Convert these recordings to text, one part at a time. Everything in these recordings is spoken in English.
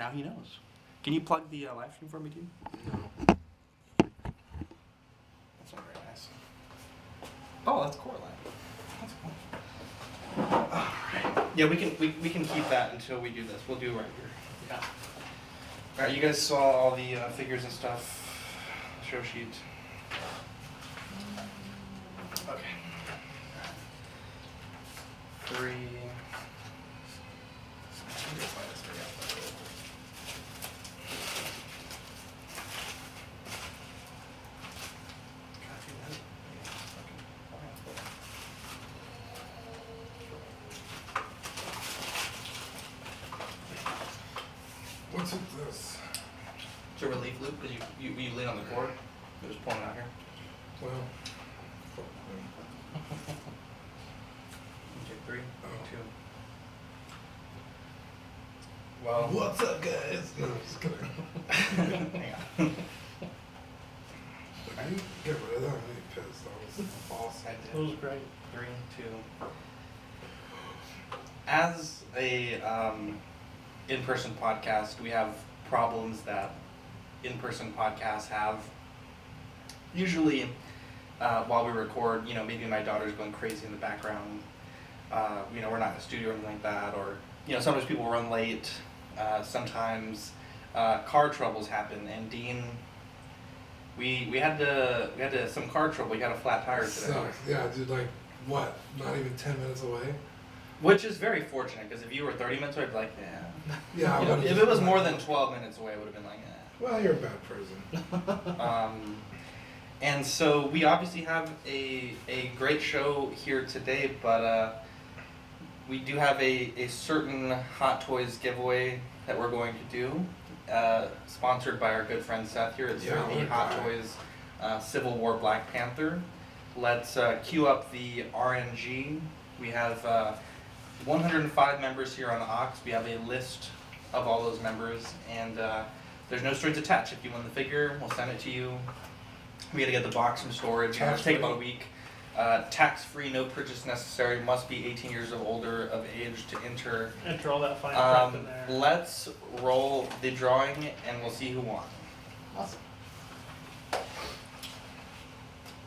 now he knows. Can you plug the live stream for me, dude? No. That's not very nice. Oh, that's Coraline. That's cool. Alright. Yeah, we can keep that until we do this. We'll do it right here. Yeah. Alright, you guys saw all the figures and stuff. Show sheet. Okay. Three. What's with this? It's a relief loop because you lean on the cord. You're just pulling it out here. Well, Okay, three, Oh. two. Well, what's up, guys? No, just kidding. hang on. Can you get rid of that? I'm really pissed. That was awesome. I That did. was great. 3, 2. As a in-person podcast, we have problems that in-person podcasts have. Usually, while we record, maybe my daughter's going crazy in the background. We're not in the studio or anything like that, or sometimes people run late. Sometimes car troubles happen, and Dean, we had some car trouble. We got a flat tire today. Sucks. Yeah, dude, like, what? Not even 10 minutes away? Which is very fortunate, because if you were 30 minutes away, I'd be like, yeah. Yeah, I would've If just it was been more like, than 12 minutes away, I would have been like, well, you're a bad person. And so we obviously have a great show here today, but we do have a certain Hot Toys giveaway that we're going to do, sponsored by our good friend Seth here. It's Yeah, the what a Hot guy. Toys Civil War Black Panther. Let's cue up the RNG. We have 105 members here on Ox. We have a list of all those members, and there's no strings attached. If you win the figure, we'll send it to you. We gotta get the box from storage. It'll take about a week. Tax-free, no purchase necessary. Must be 18 years or older of age to enter. Enter all that fine print in there. Let's roll the drawing, and we'll see who won. Awesome.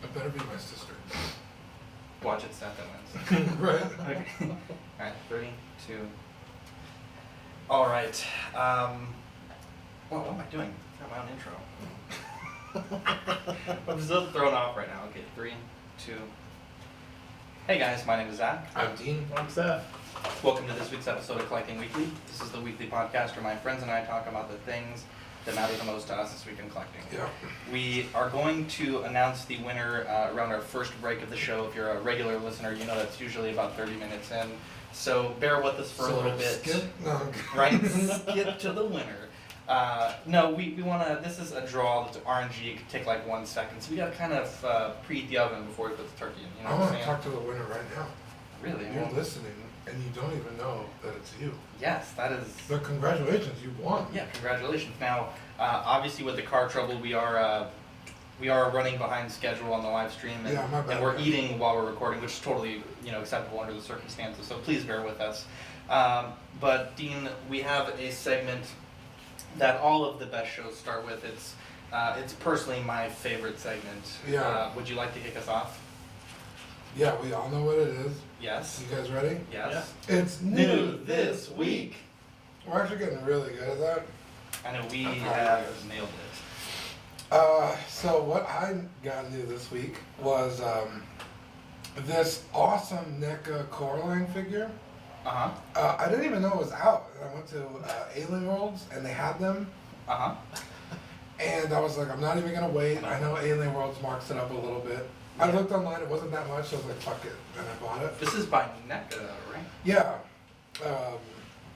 It better be my sister. Watch it, Seth, that wins. Right? Okay. All right, 3, 2. All right. What am I doing? I got my own intro. I'm still thrown off right now. Okay, 3, 2. Hey guys, my name is Zach. I'm Dean. What's that? Welcome to this week's episode of Collecting Weekly. This is the weekly podcast where my friends and I talk about the things that matter the most to us this week in collecting. Yeah. We are going to announce the winner around our first break of the show. If you're a regular listener, you know that's usually about 30 minutes in. So bear with us for a little bit. Skip? No. Right? Skip to the winner. No, we want to, this is a draw that's RNG. It could take like 1 second. So we got to kind of preheat the oven before we put the turkey in. You know I what I'm want to saying? talk to the winner right now. Really? You're Well, listening, and you don't even know that it's you. yes, that is. But congratulations, you won. Yeah, congratulations. Now, obviously with the car trouble, we are running behind schedule on the live stream, and, Yeah, my bad, and we're man. eating while we're recording, which is totally acceptable under the circumstances. So please bear with us. But Dean, we have a segment that all of the best shows start with. It's personally my favorite segment. Yeah. Would you like to kick us off? Yeah, we all know what it is. Yes. You guys ready? Yes. It's New this week. We're actually getting really good at that. I know we I'm proud of have you guys. nailed it. So what I got new this week was this awesome NECA Coraline figure. Uh huh. I didn't even know it was out. I went to Alien Worlds and they had them, Uh huh. and I was like, I'm not even gonna wait. I know Alien Worlds marks it up a little bit. I looked online, it wasn't that much, so I was like, fuck it, and I bought it. This is by NECA, right? Yeah,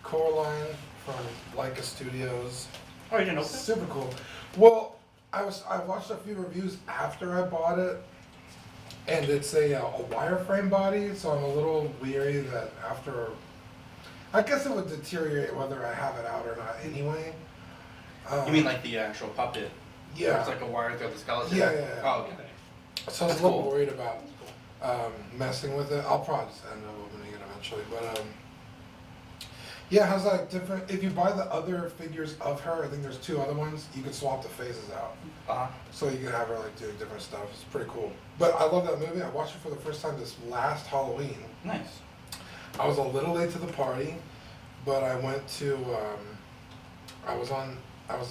Coraline from Leica Studios. Oh, you didn't open it? Super cool. Well, I watched a few reviews after I bought it, and it's a wireframe body, so I'm a little weary that after, I guess it would deteriorate whether I have it out or not anyway. You mean like the actual puppet? Yeah. It's like a wire through the skeleton? Yeah, yeah, yeah. Oh, okay. So I was That's a little cool. worried about messing with it. I'll probably just end up opening it eventually, but Yeah, it has like different. If you buy the other figures of her, I think there's 2 other ones. You can swap the faces out, so you can have her like doing different stuff. It's pretty cool. But I love that movie. I watched it for the first time this last Halloween. Nice. I was a little late to the party, but I went to. I was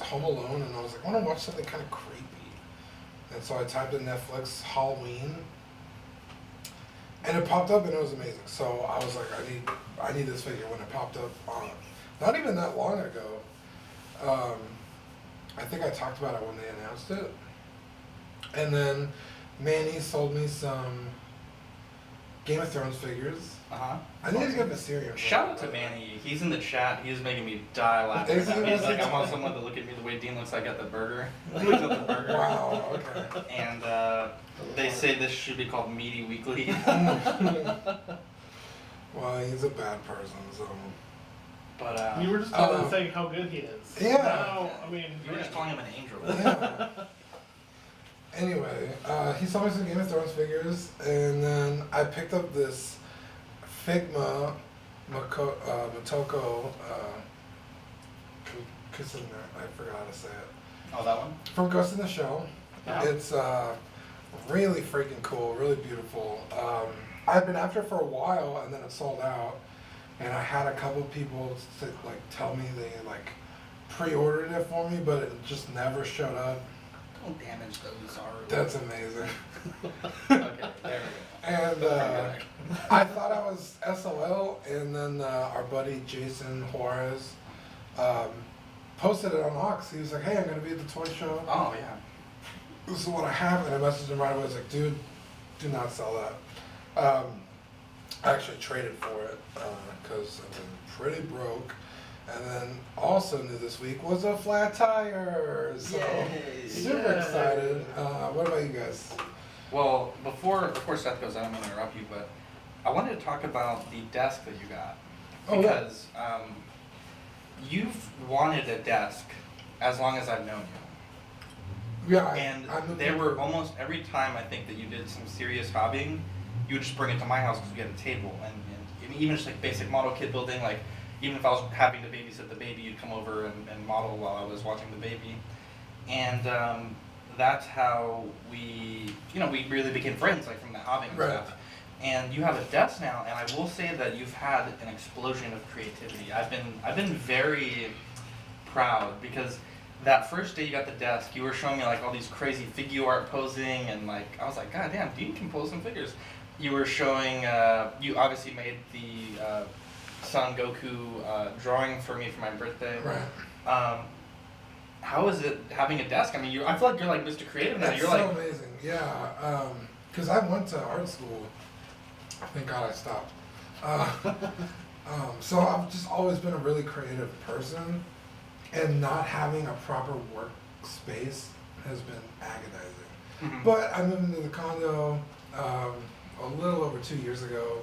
home alone, and I was like, I want to watch something kind of creepy, and so I typed in Netflix Halloween. And it popped up and it was amazing. So I was like, I need this figure when it popped up not even that long ago. I think I talked about it when they announced it. And then Manny sold me some Game of Thrones figures. I need to get Viserion. Shout out to Manny. He's in the chat. He's making me die laughing. Is he? He's like, I want someone to look at me the way Dean looks like at the burger. He looks at the burger. Wow, okay. And they say this should be called Meaty Weekly. Well, he's a bad person, so. But You were just saying how good he is. Yeah. Now, I mean, you were just calling him an angel. Yeah. Anyway, he sold me some Game of Thrones figures, and then I picked up this Figma Motoko Kusina, I forgot how to say it. Oh, that one? From Ghost in the Shell. Yeah. It's really freaking cool, really beautiful. I've been after it for a while, and then it sold out. And I had a couple people tell me they pre-ordered it for me, but it just never showed up. Don't damage those already. That's amazing. Okay, there we go. And I thought I was SOL, and then our buddy Jason Juarez posted it on Ox. He was like, "Hey, I'm gonna be at the toy show. Oh, yeah. This is what I have." And I messaged him right away. I was like, "Dude, do not sell that." I actually traded for it because I've been pretty broke. And then also new this week was a flat tire. So Yay. super Yay. excited. What about you guys? Well, before Seth goes, I don't mean to interrupt you, but I wanted to talk about the desk that you got. Oh, yeah. Because you've wanted a desk as long as I've known you. Yeah, And I moved there over- were almost every time I think that you did some serious hobbying, you would just bring it to my house because we had a table. And even just like basic model kit building, like even if I was having to babysit the baby, you'd come over and model while I was watching the baby. And that's how we really became friends, like from the hobbying and Right. stuff. And you have a desk now, and I will say that you've had an explosion of creativity. I've been very proud because that first day you got the desk, you were showing me like all these crazy figure art posing, and like I was like, God damn, Dean can pose some figures. You were showing, you obviously made the Son Goku drawing for me for my birthday. Right. How is it having a desk? I mean, I feel like you're like Mr. Creative now. That's You're so like, amazing. Yeah. Because I went to art school. Thank God I stopped. So I've just always been a really creative person, and not having a proper workspace has been agonizing. mhm. But I moved into the condo a little over 2 years ago.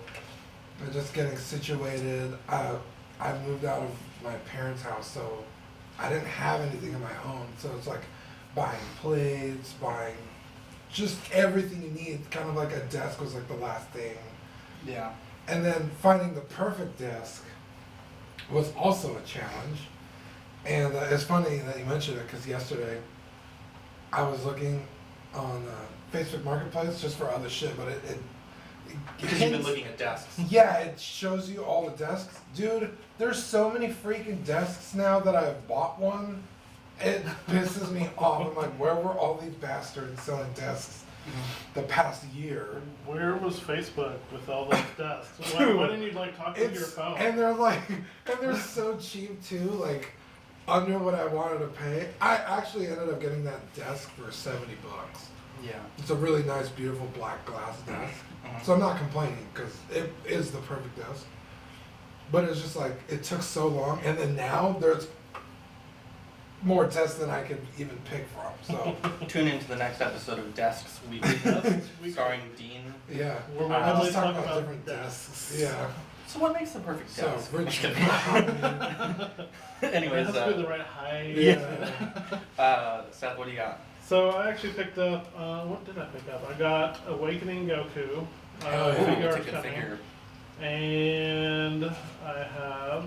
And just getting situated. I moved out of my parents' house, so I didn't have anything of my own. So it's like buying plates, buying just everything you need. Kind of like a desk was like the last thing. Yeah. And then finding the perfect desk was also a challenge. And it's funny that you mentioned it because yesterday I was looking on Facebook Marketplace just for other shit, but it Because you've been looking at desks. yeah, it shows you all the desks. Dude, there's so many freaking desks now that I've bought one. It pisses me off. I'm like, where were all these bastards selling desks the past year? Where was Facebook with all those desks? Why didn't you talk to your phone? And they're so cheap too, like under what I wanted to pay. I actually ended up getting that desk for $70. Yeah. It's a really nice, beautiful black glass desk. Mhm. So I'm not complaining because it is the perfect desk. But it's just like, it took so long. And then now there's more desks than I could even pick from. So, Tune into the next episode of Desks Weekly, Desks Weekly. starring Dean. yeah. We're I really just talk talking about about different desks. desks. Yeah. So what makes the perfect So, desk? Rich, I'm kidding. It Anyways, has to be the right height. Yeah. Seth, what do you got? So I actually picked up, what did I pick up? I got Awakening Goku. Oh, yeah. Figure It's a art's good coming. figure. And I have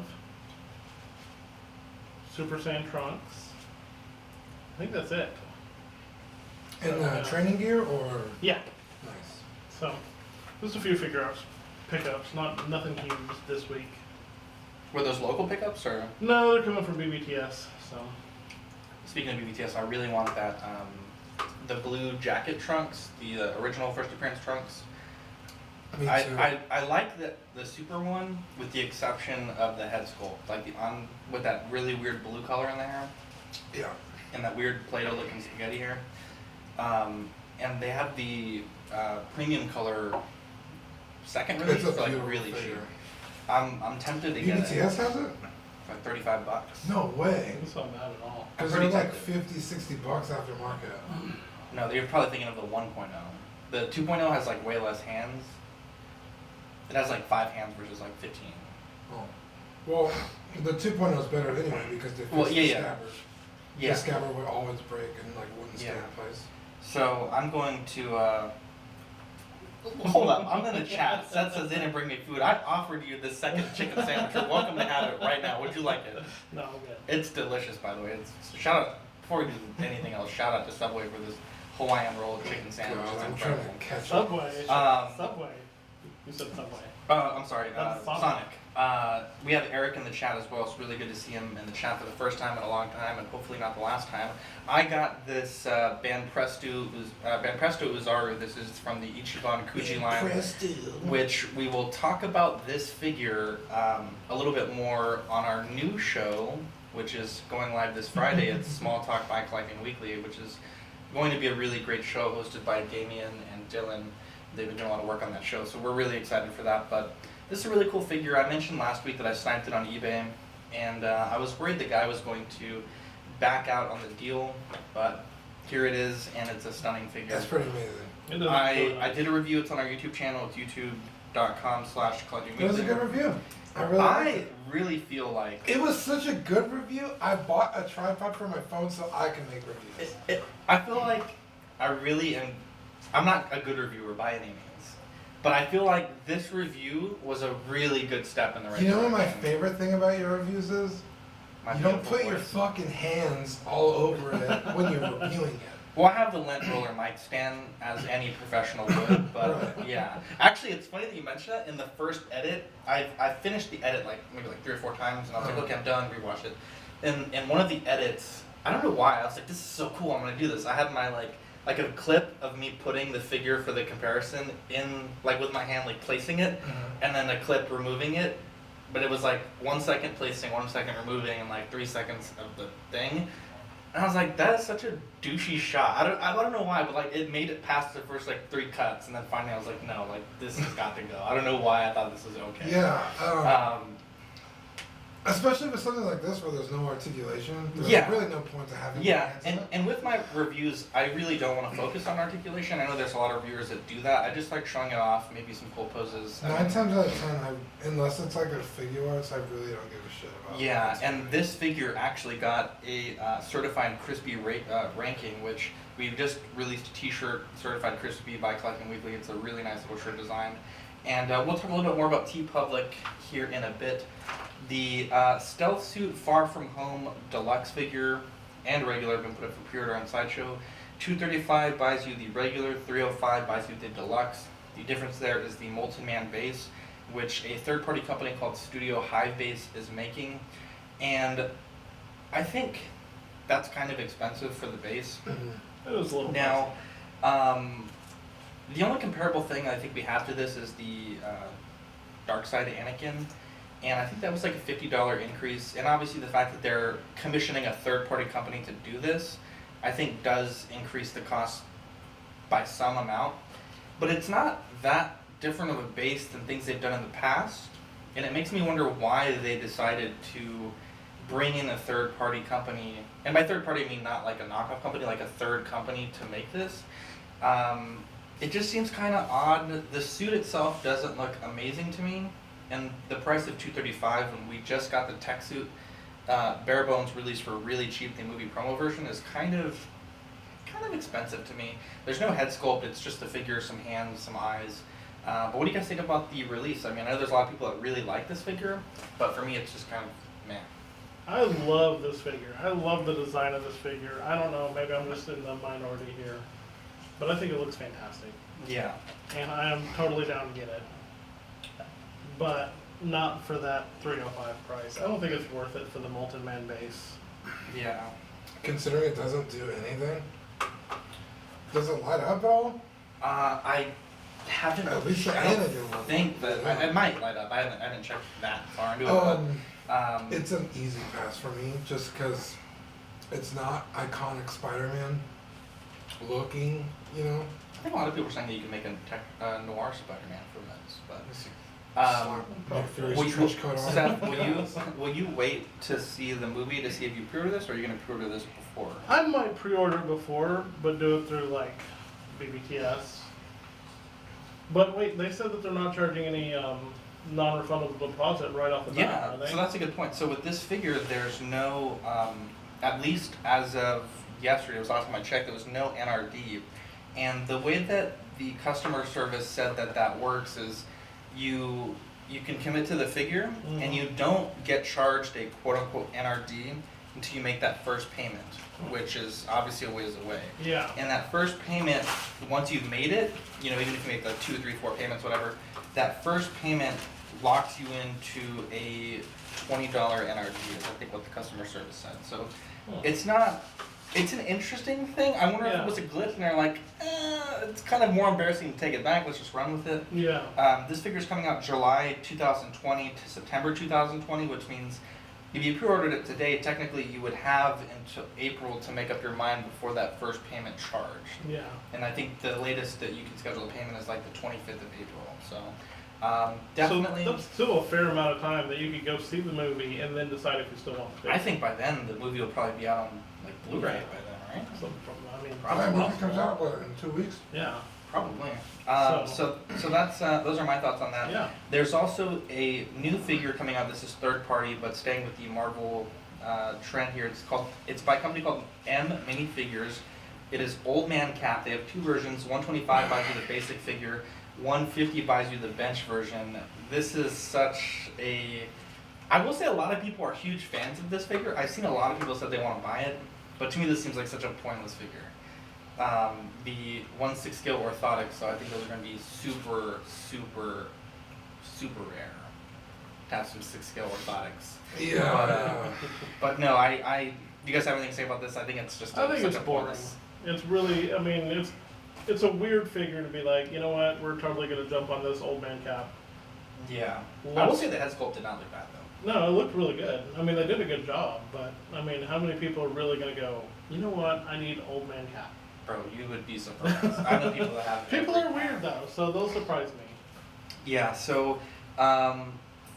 Super Saiyan Trunks. I think that's it. And training gear or Yeah. nice. So, just a few pickups, nothing huge this week. Were those local pickups or? No, they're coming from BBTS. So, Speaking of BBTS, I really want that, the blue jacket trunks, the original first appearance trunks. Me too. I like the super one with the exception of the head sculpt, like with that really weird blue color in the hair Yeah. and that weird Play-Doh looking spaghetti hair. And they have the premium color second release It's a for like beautiful really cheap. figure. I'm tempted to get it BBTS has it? for like $35. No way. it's not bad at all. Because I'm they're pretty like tempted. $50-$60 after market. No, you're probably thinking of the 1.0. The 2.0 has like way less hands. It has like 5 hands versus like 15. Oh. Well, the 2.0 is better anyway because they fix Well, the yeah. scabbers. Yeah. The scabber would always break and like wouldn't stay Yeah. in place. So I'm going to hold up. I'm gonna chat. Seth says in and bring me food. I offered you this second chicken sandwich. You're welcome to have it right now. Would you like it? No, I'm good. It's delicious, by the way. Shout out before we do anything else. Shout out to Subway for this Hawaiian roll chicken sandwich. God, It's I'm trying incredible. to catch up. Subway. Um, You said Subway. I'm sorry, That's Sonic. Sonic. We have Eric in the chat as well. It's really good to see him in the chat for the first time in a long time, and hopefully not the last time. I got this Banpresto Uzaru. This is from the Ichiban Kuji line, which we will talk about this figure a little bit more on our new show, which is going live this Friday. It's Small Talk Bike Collecting Weekly, which is going to be a really great show hosted by Damien and Dylan. They've been doing a lot of work on that show, so we're really excited for that. But this is a really cool figure. I mentioned last week that I sniped it on eBay, and I was worried the guy was going to back out on the deal, but here it is, and it's a stunning figure. That's pretty amazing. It doesn't I did a review. It's on our YouTube channel. It's youtube.com/collecting It was a good review. I really liked I it. really feel like It was such a good review. I bought a tripod for my phone so I can make reviews. I feel like I really am. I'm not a good reviewer by any means, but I feel like this review was a really good step in the right You know what direction. my favorite thing about your reviews is? My You don't beautiful put your voice. fucking hands all over it when you're reviewing it. Well, I have the lint roller mic stand as any professional would, but Right. yeah. Actually, it's funny that you mentioned that. In the first edit, I finished the edit like maybe like 3 or 4 times, and I was like, okay, I'm done. Rewatch it. In one of the edits, I don't know why. I was like, this is so cool. I'm gonna do this. I had my like a clip of me putting the figure for the comparison in like with my hand like placing it, and then a clip removing it. But it was like 1 second placing, 1 second removing, and like 3 seconds of the thing. And I was like, that is such a douchey shot. I don't know why, but like it made it past the first like 3 cuts, and then finally I was like, no, like this has got to go. I don't know why I thought this was okay. Yeah. Especially with something like this where there's no articulation, there's Yeah. really no point to having Yeah, hands in it. and with my reviews, I really don't want to focus on articulation. I know there's a lot of reviewers that do that. I just like showing it off, maybe some cool poses. 9 times out of 10, unless it's like a figure arts, I really don't give a shit about. Yeah, it. and this figure actually got a certified crispy ranking, which we've just released a T-shirt, certified crispy by Collecting Weekly. It's a really nice little shirt design, and we'll talk a little bit more about TeePublic here in a bit. The Stealth Suit Far From Home Deluxe figure and regular have been put up for pre-order on Sideshow. $235 buys you the regular, $305 buys you the deluxe. The difference there is the Molten Man base, which a third-party company called Studio Hive Base is making, and I think that's kind of expensive for the base. Mhm. It was a little Now, the only comparable thing I think we have to this is the Dark Side Anakin, and I think that was like a $50 increase. And obviously, the fact that they're commissioning a third-party company to do this, I think, does increase the cost by some amount. But it's not that different of a base than things they've done in the past, and it makes me wonder why they decided to bring in a third-party company. And by third-party, I mean not like a knockoff company, like a third company to make this. It just seems kind of odd. The suit itself doesn't look amazing to me, and the price of $235 when we just got the tech suit bare bones released for really cheap, the movie promo version, is kind of expensive to me. There's no head sculpt, it's just the figure, some hands, some eyes. But what do you guys think about the release? I mean, I know there's a lot of people that really like this figure, but for me it's just kind of meh. I love this figure. I love the design of this figure. I don't know, maybe I'm just in the minority here, but I think it looks fantastic, Yeah. and I am totally down to get it. But not for that 305 price. I don't think it's worth it for the Molten Man base. Yeah. Considering it doesn't do anything, does it light up at all? I haven't. At least the I don't antigen one. think that Yeah. it might light up. I didn't check that far into it. But, It's an easy pass for me, just because it's not iconic Spider-Man looking, you know. I think a lot of people are saying that you can make a noir Spider-Man from this, but. Nick Fury's Will you, trench coat on. Seth, will you wait to see the movie to see if you pre-order this, or are you gonna pre-order this before? I might pre-order before, but do it through like BBTS. But wait, they said that they're not charging any non-refundable deposit right off the bat, Yeah, are they? so that's a good point. So with this figure, there's no, at least as of yesterday, it was the last time I checked, there was no NRD. And the way that the customer service said that that works is you can commit to the figure and you don't get charged a quote-unquote NRD until you make that first payment, which is obviously a ways away. Yeah. And that first payment, once you've made it, you know, even if you make the 2, 3, 4 payments, whatever, that first payment locks you into a $20 NRD is I think what the customer service said. So it's not, it's an interesting thing. I wonder if Yeah. it was a glitch and they're like, it's kind of more embarrassing to take it back, let's just run with it. Yeah. This figure's coming out July 2020 to September 2020, which means if you pre-ordered it today, technically you would have until April to make up your mind before that first payment charged. Yeah. And I think the latest that you can schedule a payment is like the 25th of April. So definitely, So that's still a fair amount of time that you could go see the movie and then decide if you still want to. I think by then the movie will probably be out on like Blu-ray by then, right? So, I mean, That movie comes out what, in 2 weeks? yeah. Probably. So- So that's those are my thoughts on that. Yeah. There's also a new figure coming out. This is third party, but staying with the Marvel trend here. It's by a company called M Minifigures. It is Old Man Cap. They have two versions. 125 buys you the basic figure. 150 buys you the bench version. This is such a. I will say a lot of people are huge fans of this figure. I've seen a lot of people say they want to buy it, but to me this seems like such a pointless figure. The 1/6 scale orthotics, so I think those are going to be super, super, super rare. To have some 6 scale orthotics. Yeah. But no, I. Do you guys have anything to say about this? I think it's just. I think such it's a boring. pointless- It's really, I mean, it's a weird figure to be like, you know what, we're totally gonna jump on this Old Man Cap. Yeah. I will Let's- say the head sculpt did not look bad though. No, it looked really good. I mean, they did a good job, but I mean, how many people are really gonna go, you know what, I need Old Man Cap? Bro, you would be surprised. I know people that have. People every are weird though, so they'll surprise me. Yeah, so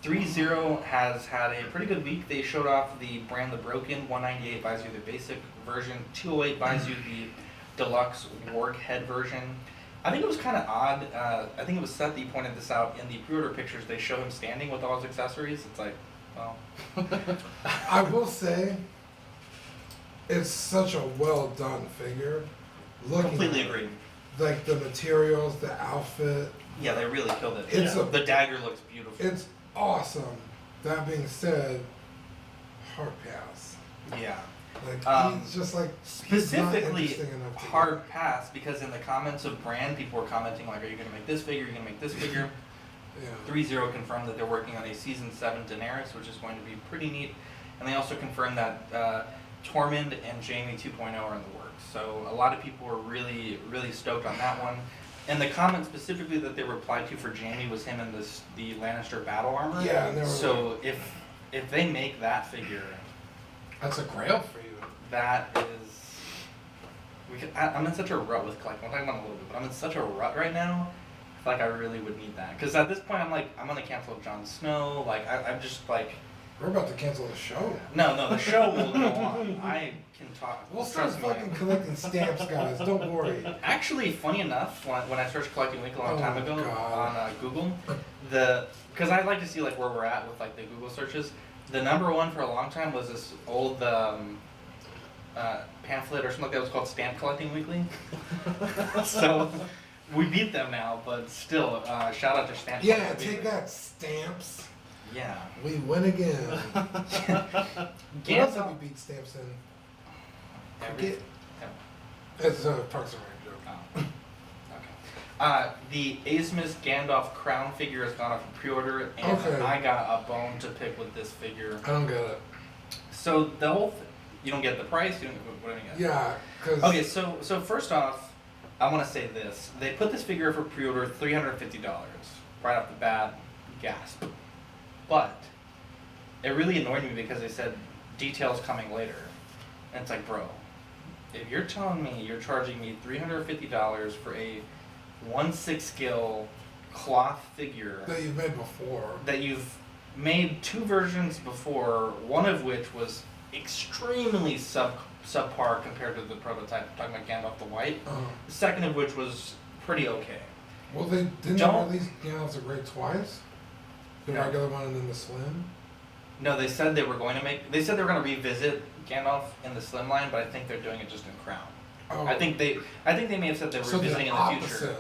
3-0 has had a pretty good week. They showed off the Brand the Broken. 198 buys you the basic version. 208 buys you the deluxe warg head version. I think it was kind of odd. I think it was Seth that pointed this out in the pre-order pictures. They show him standing with all his accessories. It's like, well, I will say, it's such a well done figure. Looking completely at it, agree. like the materials, the outfit, Yeah, they really killed it. It's Yeah. The dagger looks beautiful. it's awesome. That being said, hard pass. Yeah. Like he's just like he's not Specifically interesting enough to hard pass because in the comments of Brand, people were commenting like, "Are you going to make this figure? Are you going to make this figure?" Yeah. 3-0 confirmed that they're working on a season 7 Daenerys, which is going to be pretty neat, and they also confirmed that Tormund and Jaime 2.0 are in the works. So a lot of people were really, really stoked on that one. And the comment specifically that they replied to for Jaime was him in the Lannister battle armor. Yeah, and they were So if they make that figure, That's a grail for you. that is. I'm in such a rut with collecting. We'll talk about it a little bit, but I'm in such a rut right now. I feel like I really would need that because at this point I'm like I'm gonna cancel Jon Snow. Like I'm just like We're about to cancel the show. no the show will go on. I can talk. We'll start trust me. fucking collecting stamps, guys. Don't worry. Actually, funny enough, when I started collecting Wink a long time Oh, ago God. on Google, because I like to see like where we're at with like the Google searches. The number one for a long time was this old pamphlet or something like that. It was called Stamp Collecting Weekly. So we beat them now, but still, shout out to Stamp. Yeah, Collecting take Weekly. that, stamps. Yeah. We win again. What else have we Gandalf. beat stamps in? Every, Forget. It's a Parks and Rec joke. oh. Okay. The Asmus Gandalf crown figure has gone up for pre-order, and Okay. I got a bone to pick with this figure. I don't get it. So the whole you don't get the price. You don't get what do you get? Yeah, because Okay, so first off, I want to say this: they put this figure for pre-order $350 right off the bat. Gasp! But it really annoyed me because they said details coming later, and it's like, bro, if you're telling me you're charging me $350 for a 1/6 scale cloth figure that you've made before. that you've made two versions before, one of which was extremely subpar compared to the prototype, I'm talking about Gandalf the White. The second of which was pretty okay. Well, they didn't Don't- release Gandalf the Great twice. The No. regular one and then the slim. No, they said they were going to make. They said they were going to revisit Gandalf in the slimline, but I think they're doing it just in Crown. Oh, I think they may have said they were so revisiting the in the opposite. future.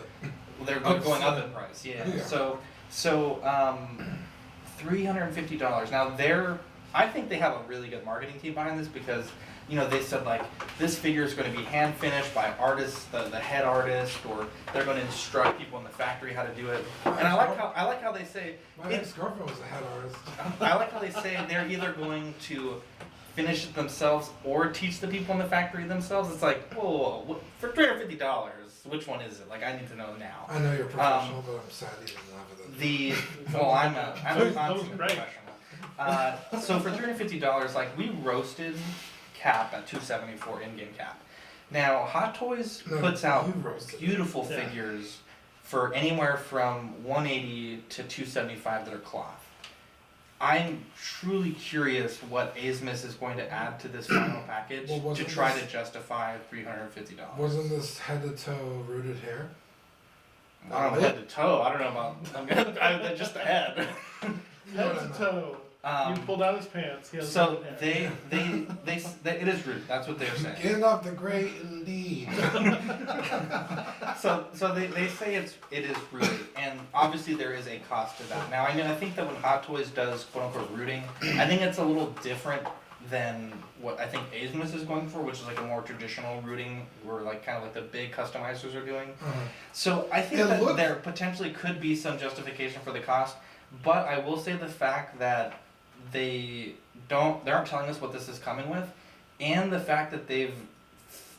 They're going up in Opposite. price. Yeah. Yeah. So $350. Now I think they have a really good marketing team behind this because they said like this figure is going to be hand finished by artists, the head artist, or they're going to instruct people in the factory how to do it. And I like how they say My ex-girlfriend was a head artist. I like how they say they're either going to finish it themselves or teach the people in the factory themselves. It's like, whoa, for $350, which one is it? Like, I need to know now. I know you're professional, but I'm sad you didn't have it. I'm a That was consummate great. professional. So for $350, like, we roasted Cap at $270 for in-game Cap. Now, Hot Toys No, puts out you roasted it. beautiful Yeah. figures for anywhere from $180 to $275 that are cloth. I'm truly curious what Asmus is going to add to this final package Well, to wasn't try this- to justify $350. Wasn't this head to toe rooted hair? I don't know, head to toe. I don't know about just the head. You know Head what I to meant. toe. You Um, pulled out his pants. He has so red hair. they it is rude. That's what they're saying. Gandalf the Great, indeed. So they say it is rooted, and obviously there is a cost to that. Now I think that when Hot Toys does quote unquote rooting, I think it's a little different than what I think Asmus is going for, which is like a more traditional rooting, where like kind of like the big customizers are doing. So I think It that looks- there potentially could be some justification for the cost, but I will say the fact that they aren't telling us what this is coming with, and the fact that they've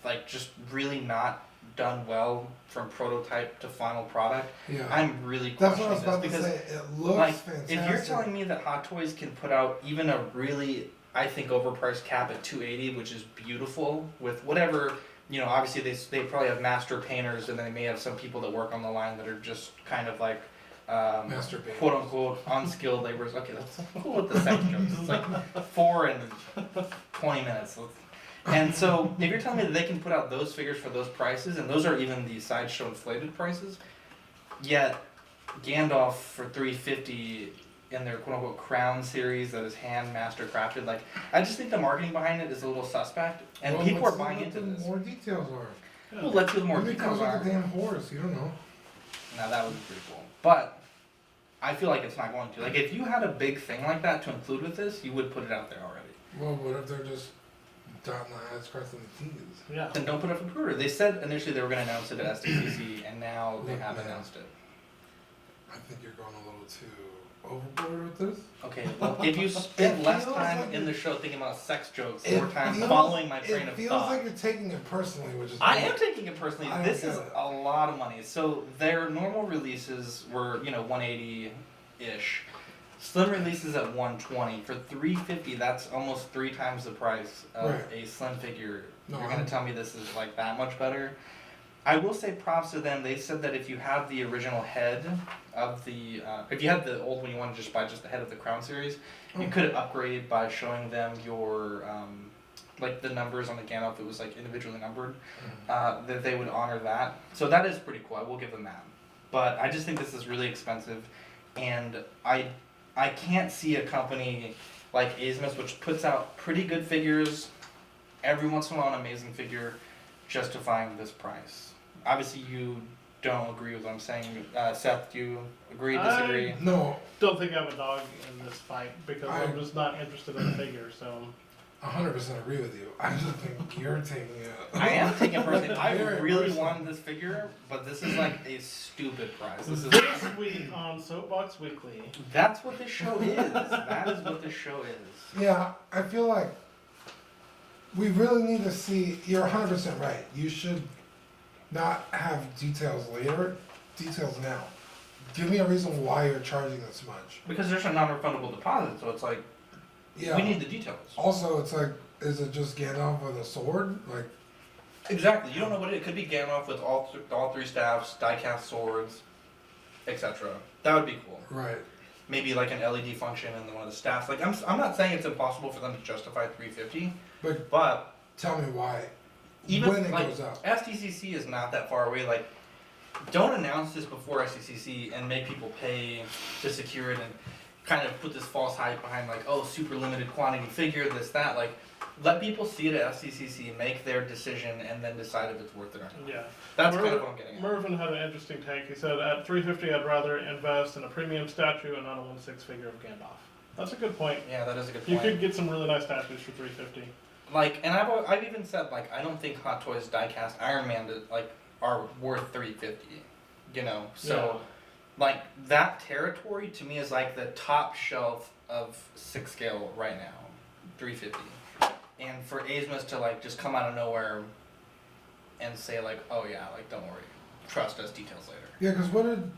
like just really not done well from prototype to final product, Yeah. I'm really That's what I was questioning about this to because say. It looks like fantastic. if you're telling me that Hot Toys can put out even a really I think overpriced Cap at $280, which is beautiful with whatever obviously they probably have master painters, and then they may have some people that work on the line that are just kind of like Master painters. quote unquote unskilled laborers. Okay, that's cool with the sex jokes. It's like 4 and 20 minutes. And so if you're telling me that they can put out those figures for those prices, and those are even the sideshow inflated prices, yet Gandalf for $350 in their quote unquote crown series that is hand master crafted, like I just think the marketing behind it is a little suspect, and Well, people are let's see buying what into the this. More details are. Yeah. Well, let's see what the more Maybe it details comes are. with a damn horse. You don't know. Now that would be pretty cool. But I feel like it's not going to. Like if you had a big thing like that to include with this, you would put it out there already. Well, what if they're just dotting the i's, crossing the t's? Yeah. Then don't put it for pre-order. They said initially they were going to announce it at SDCC, and now they Look, have man. announced it. I think you're going a little too overboard with this. Okay, well, if you spend It less feels time like in it- the show thinking about sex jokes, It more time feels- following my train of It feels thought. like you're taking it personally, which is. I am taking it personally. I don't This get is it. a lot of money. So their normal releases were, 180-ish. Slim releases at 120. For 350, that's almost 3 times the price of Right. a slim figure. No, You're gonna I'm- tell me this is like that much better? I will say props to them. They said that if you have the original head of the, if you had the old one, you want to just buy just the head of the Crown series, you Oh. could upgrade by showing them your, like the numbers on the Gandalf. It was like individually numbered. That they would honor that. So that is pretty cool. I will give them that. But I just think this is really expensive, and I can't see a company like Asmus, which puts out pretty good figures, every once in a while an amazing figure, justifying this price. Obviously, you don't agree with what I'm saying. Seth, do you agree, I- disagree? No, Don't think I have a dog in this fight because I'm I- just not interested in the figure. So 100% agree with you. I just think you're taking it. I am taking personally. I Very really personal. wanted this figure, but this is like a stupid price. This is this week on Soapbox Weekly, that's what this show is. That is what this show is. Yeah, I feel like we really need to see. You're 100% right. You should not have details later, details now. Give me a reason why you're charging this much. Because there's a non-refundable deposit, so it's like Yeah. we need the details. Also, it's like, is it just Gandalf with a sword? Like, Exactly. You don't know what it could be. Gandalf with all three staffs, die-cast swords, etc. That would be cool. right. Maybe like an LED function in one of the staffs. Like I'm not saying it's impossible for them to justify 350, But but tell me why. even when it like goes up. SDCC is not that far away. Like, don't announce this before SDCC and make people pay to secure it and kind of put this false hype behind like, oh, super limited quantity figure, this, that. Like, let people see it at SDCC, make their decision, and then decide if it's worth it or not. yeah. That's kind of what I'm getting at. Mervin had an interesting take. He said, at $350, I'd rather invest in a premium statue and not a 1/6 figure of Gandalf. That's a good point. Yeah, that is a good You point. could get some really nice statues for $350. Like, and I've even said like I don't think Hot Toys diecast Iron Man like are worth 350. You know, so like that territory to me is like the top shelf of 6 scale right now, 350. And for Asmus to like just come out of nowhere and say like, oh yeah, like don't worry, trust us, details later. Yeah, because what did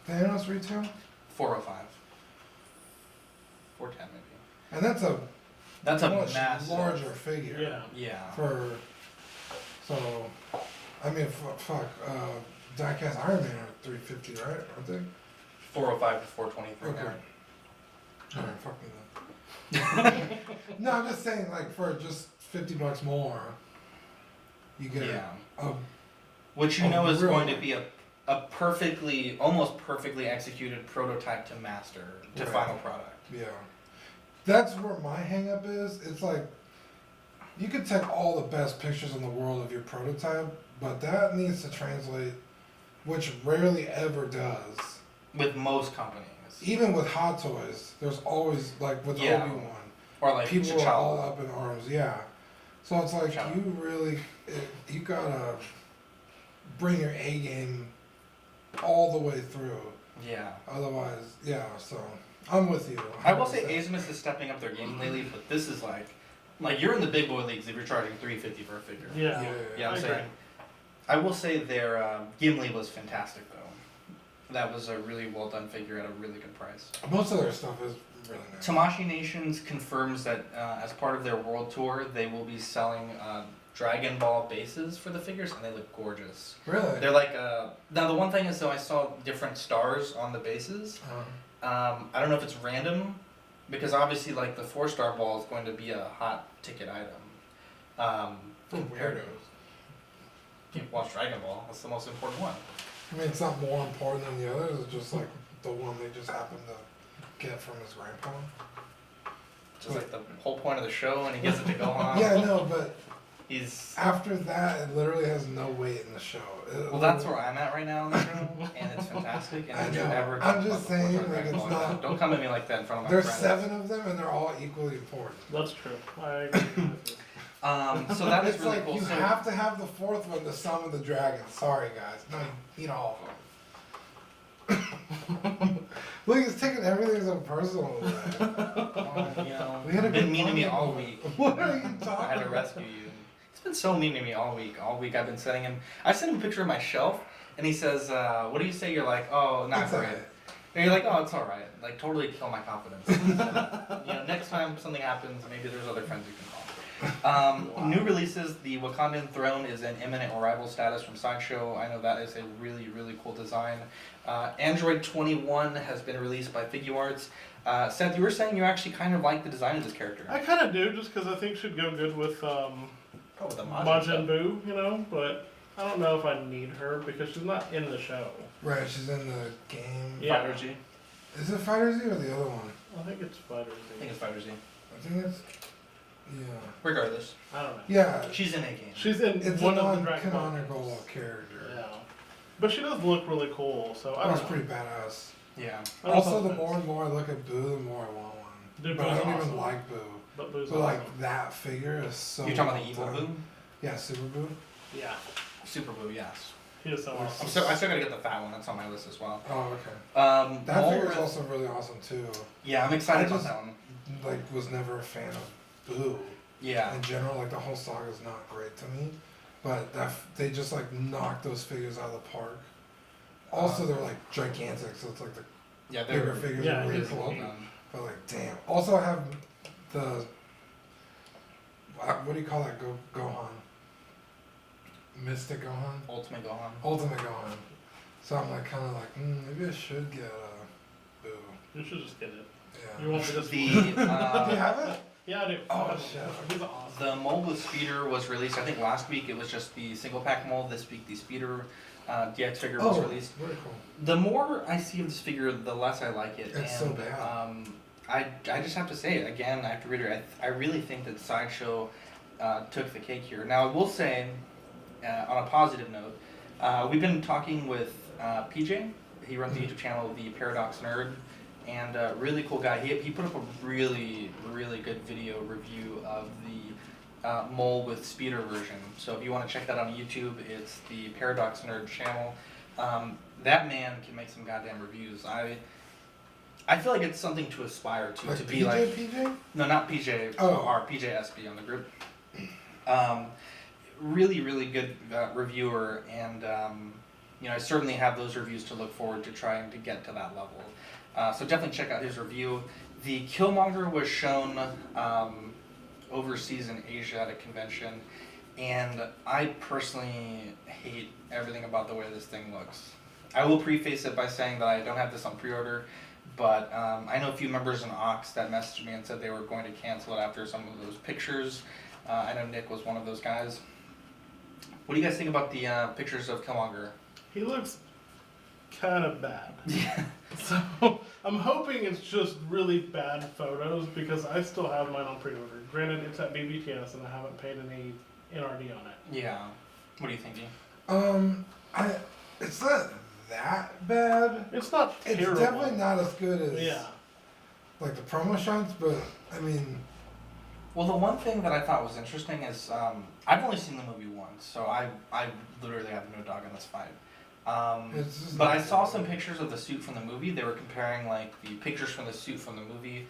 Thanos retail? 405, 410 maybe. And that's a That's a much massive. larger figure. Yeah. Yeah. For, so, I mean, fuck, diecast Iron Man are 350, right? Aren't they? 405 to 423. Okay. Alright, fuck me then. No, I'm just saying, like, for just $50 more, you get Yeah. a Which you Oh, know is really? going to be a perfectly, almost perfectly executed prototype to master, to Right. final product. yeah. That's where my hang up is. It's like, you could take all the best pictures in the world of your prototype, but that needs to translate, which rarely ever does. With most companies. Even with Hot Toys, there's always, like with Yeah. Obi-Wan, Or like people are all T'Challa. up in arms, yeah. So it's like, T'Challa. you really, you gotta bring your A game all the way through. Yeah. Otherwise, yeah, so I'm with you. I will say Asmus is stepping up their game lately, but this is like you're in the big boy leagues if you're charging $350 for a figure. Yeah. Yeah, I'm I saying. agree. I will say their Gimli was fantastic though. That was a really well done figure at a really good price. Most of their stuff is really nice. Tamashi Nations confirms that as part of their world tour, they will be selling Dragon Ball bases for the figures, and they look gorgeous. Really? They're like now the one thing is though I saw different stars on the bases. I don't know if it's random, because obviously like the 4-star ball is going to be a hot ticket item. Weirdos. You watch Dragon Ball. That's the most important one. I mean, it's not more important than the others. It's just like the one they just happened to get from his grandpa. Just like the whole point of the show, and he gets it to go on. Yeah, I know, but He's after that, it literally has no weight in the show. well. That's where I'm at right now in the show, and it's fantastic. And I if you know. ever I'm talk just about the saying, Fortnite like, Dragon it's Ball, not- don't come at me like that in front of my There's friends. 7 of them, and they're all equally important. That's true. I agree with you. So that is It's really like cool. you So have to have the 4th one to summon the dragon. Sorry, guys. No, you need all of them. Look, he's taking everything so personal today. you know, We had a been good mean to me fun all with week. him. What are you talking I had to about? rescue you. He's been so mean to me all week. All week I've been sending him. I sent him a picture of my shelf, and he says, "What do you say?" You're like, "Oh, not It's great." alright. And you're like, "Oh, it's all right." Like totally kill my confidence. You know, next time something happens, maybe there's other friends you can call. New releases: the Wakandan throne is in imminent arrival status from Sideshow. I know that is a really, really cool design. Android 21 has been released by Figuarts. Seth, you were saying you actually kind of like the design of this character. I kind of do, just because I think she'd go good with Oh, with the Majin Majin stuff. Buu, you know, but I don't know if I need her because she's not in the show. Right, she's in the game. Yeah. Fighter Z. Is it Fighter Z or the other one? I think it's Fighter I think Z. it's Fighter Z. I think it's. Yeah. Regardless, I don't know. Yeah. she's in a game. She's in It's one a of the Dragon Ball non-canonical games. character. Yeah. But she does look really cool, so I don't That's know. pretty badass. Yeah. I don't Also, know. the more and more I look at Boo, the more I want one. Dude, But I Boo's don't awesome. even like Boo. But Boo's But like awesome. that figure is so. You're talking about the well evil done. Boo? Yeah, Super Boo. Yeah, Super Boo, yes. he is so awesome. I still gotta get the fat one. That's on my list as well. Oh, okay. That Mole figure is is- also really awesome too. Yeah, I'm excited I about just- that one. Like, was never a fan of Boo. Yeah. In general, like the whole saga is not great to me, but they just like knocked those figures out of the park. Also, they're like gigantic, so it's like the Yeah, bigger they're figures yeah, are really really well cool. done. But like, damn. Also, I have the what do you call that? Gohan. Mystic Gohan. Ultimate Gohan. Ultimate Gohan. So I'm like kind of like, maybe I should get a Boo. You should just get it. Yeah. You want me to The Do you have it? Yeah, I do. Oh, shit. He's awesome. the mold with speeder was released. I think last week it was just the single pack mold. This week the speeder DX figure was released. very cool. The more I see of this figure, the less I like it. It's and, so bad. I just have to say it again. I have to reiterate. I really think that Sideshow took the cake here. Now I will say, on a positive note, we've been talking with PJ. He runs the YouTube channel, The Paradox Nerd, and really cool guy. He put up a really good video review of the mole with speeder version. So if you want to check that on YouTube, it's the Paradox Nerd channel. That man can make some goddamn reviews. I feel like it's something to aspire to. Like To PJ, be like PJ? no, not PJ. Oh. Or PJ SB on the group. Really good reviewer, and you know, I certainly have those reviews to look forward to trying to get to that level. So definitely check out his review. The Killmonger was shown overseas in Asia at a convention, and I personally hate everything about the way this thing looks. I will preface it by saying that I don't have this on pre-order, but I know a few members in Ox that messaged me and said they were going to cancel it after some of those pictures. I know Nick was one of those guys. What do you guys think about the pictures of Killmonger? He looks kind of bad. Yeah. So I'm hoping it's just really bad photos because I still have mine on pre-order. Granted, it's at BBTS and I haven't paid any NRD on it. Yeah. What are you thinking? It's not that bad. It's not It's terrible. definitely not as good as Yeah. like the promo shots, but I mean, Well, the one thing that I thought was interesting is I've only seen the movie once, so I literally have no dog in this fight. it's just But not I saw so some good. pictures of the suit from the movie. They were comparing like the pictures from the suit from the movie,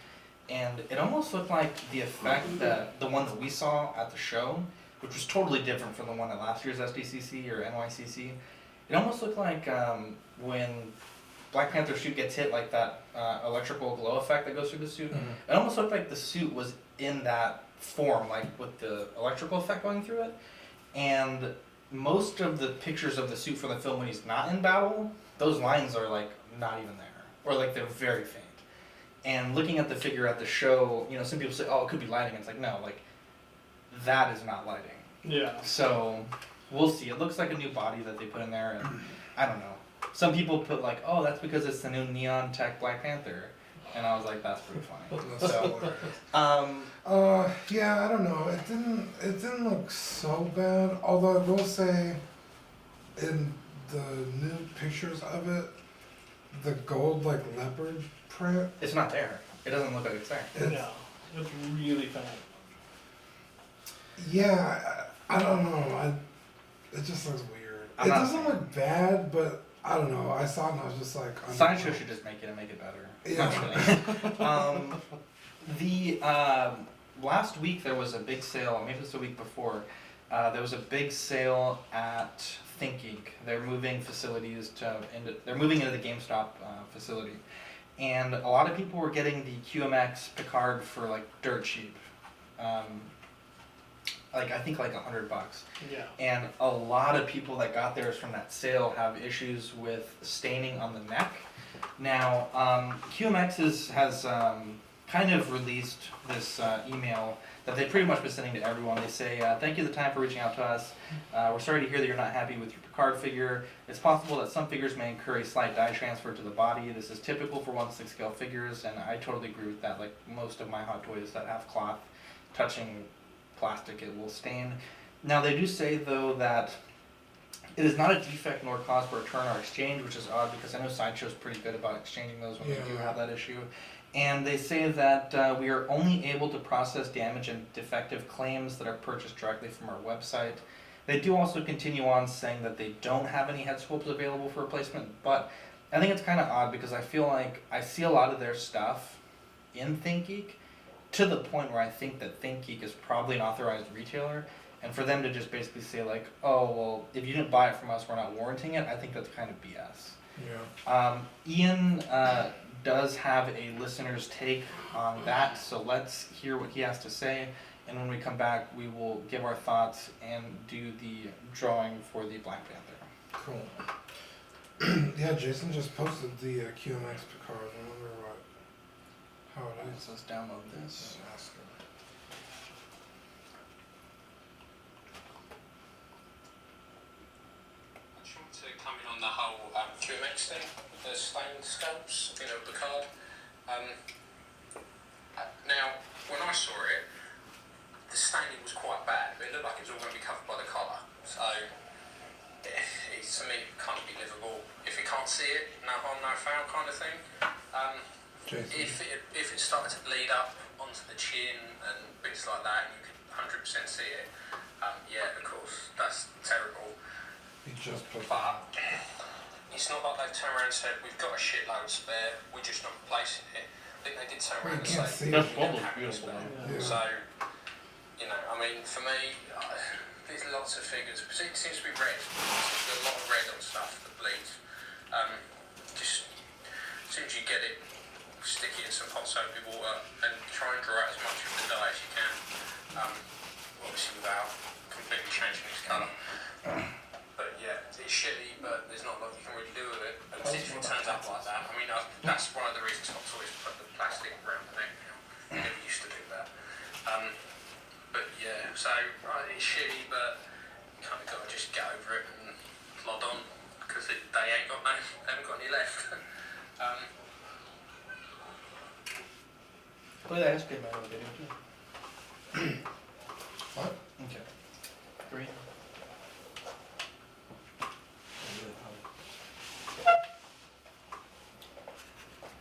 and it almost looked like the effect that the one that we saw at the show, which was totally different from the one at last year's SDCC or NYCC. It almost looked like when Black Panther's suit gets hit, like that electrical glow effect that goes through the suit. Mhm. It almost looked like the suit was in that form, like with the electrical effect going through it. And most of the pictures of the suit from the film when he's not in battle, those lines are like not even there, or like they're very faint. And looking at the figure at the show, you know, some people say, "Oh, it could be lighting." It's like, no, like that is not lighting. Yeah. So we'll see. It looks like a new body that they put in there, and I don't know. Some people put like, "Oh, that's because it's the new neon tech Black Panther," and I was like, "That's pretty funny." That's So, hilarious. Yeah, I don't know. It didn't look so bad. Although I will say, in the new pictures of it, the gold like leopard print. it's not there. It doesn't look like it's there. It's, Yeah. It's really fat. Yeah, I don't know. It just looks weird. I'm It not doesn't saying- look bad, but I don't know. I saw it and I was just like, Sideshow should just make it and make it better. Yeah. The last week there was a big sale, maybe it was the week before. There was a big sale at Think Inc. They're moving facilities they're moving into the GameStop facility, and a lot of people were getting the QMX Picard for like dirt cheap. Like I think like $100. Yeah. And a lot of people that got theirs from that sale have issues with staining on the neck. Now, QMX has kind of released this email that they've pretty much been sending to everyone. They say, thank you for the time for reaching out to us. We're sorry to hear that you're not happy with your Picard figure. It's possible that some figures may incur a slight dye transfer to the body. This is typical for 1/6 scale figures, and I totally agree with that. Like most of my Hot Toys that have cloth touching plastic, it will stain. Now they do say though that It is not a defect nor cause for return or exchange, which is odd because I know Sideshow's pretty good about exchanging those when we do Yeah. have that issue. And they say that we are only able to process damage and defective claims that are purchased directly from our website. They do also continue on saying that they don't have any head sculpts available for replacement, but I think it's kind of odd because I feel like I see a lot of their stuff in ThinkGeek to the point where I think that ThinkGeek is probably an authorized retailer. And for them to just basically say like, oh, well, if you didn't buy it from us, we're not warranting it, I think that's kind of BS. Yeah. Ian does have a listener's take on that, so let's hear what he has to say. And when we come back, we will give our thoughts and do the drawing for the Black Panther. Cool. Yeah, Jason just posted the QMX Picard. I wonder how it Alright, is. so let's download this. Ask him. I just want to come in on the whole QMX thing, the stained scalps, Picard. Now, when I saw it, the staining was quite bad, but it looked like it was all going to be covered by the collar. So, to me, it can't be livable. If you can't see it, no harm, no foul kind of thing. Jason. If it started to bleed up onto the chin and bits like that, and you could 100% see it, yeah, of course, that's terrible. He just posted. But it's not like they've turned around and said, we've got a shitload spare, we're just not replacing it. I think they did turn Well, around you and can't say, see That's it. what "We was don't have any beautiful. spare." Yeah. So, I mean, for me, there's lots of figures. It seems to be red. There's a lot of red on stuff that bleeds. Just as soon as you get it, stick it in some hot soapy water and try and draw out as much of the dye as you can. Obviously without completely changing its colour. But yeah, it's shitty, but there's not a lot you can really do with it. And if it turns out like that, I mean, that's one of the reasons Hot Toys put the plastic around the neck now. They never used to do that. But yeah, so it's shitty, but you kind of got to just get over it and plod on because they haven't got any left. Play the ice cream man on the video too. What? Okay. 3.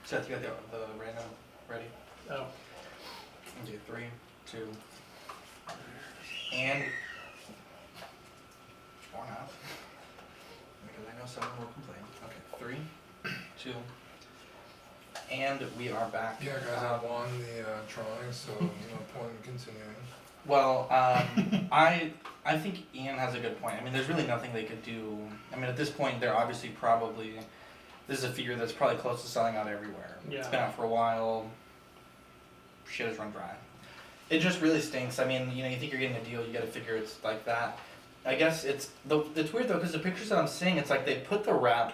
Seth, you got the random ready? Oh. Okay, 3, 2, and 1 off. Because I know someone will complain. Okay, 3, 2, and we are back. Yeah, guys, I won the drawing, so no point in continuing. Well, I think Ian has a good point. I mean, there's really nothing they could do. I mean, at this point, they're obviously probably, this is a figure that's probably close to selling out everywhere. It's Yeah. been out for a while. Shit has run dry. It just really stinks. I mean, you think you're getting a deal, you gotta figure it's like that. I guess it's weird though, because the pictures that I'm seeing, it's like they put the wrap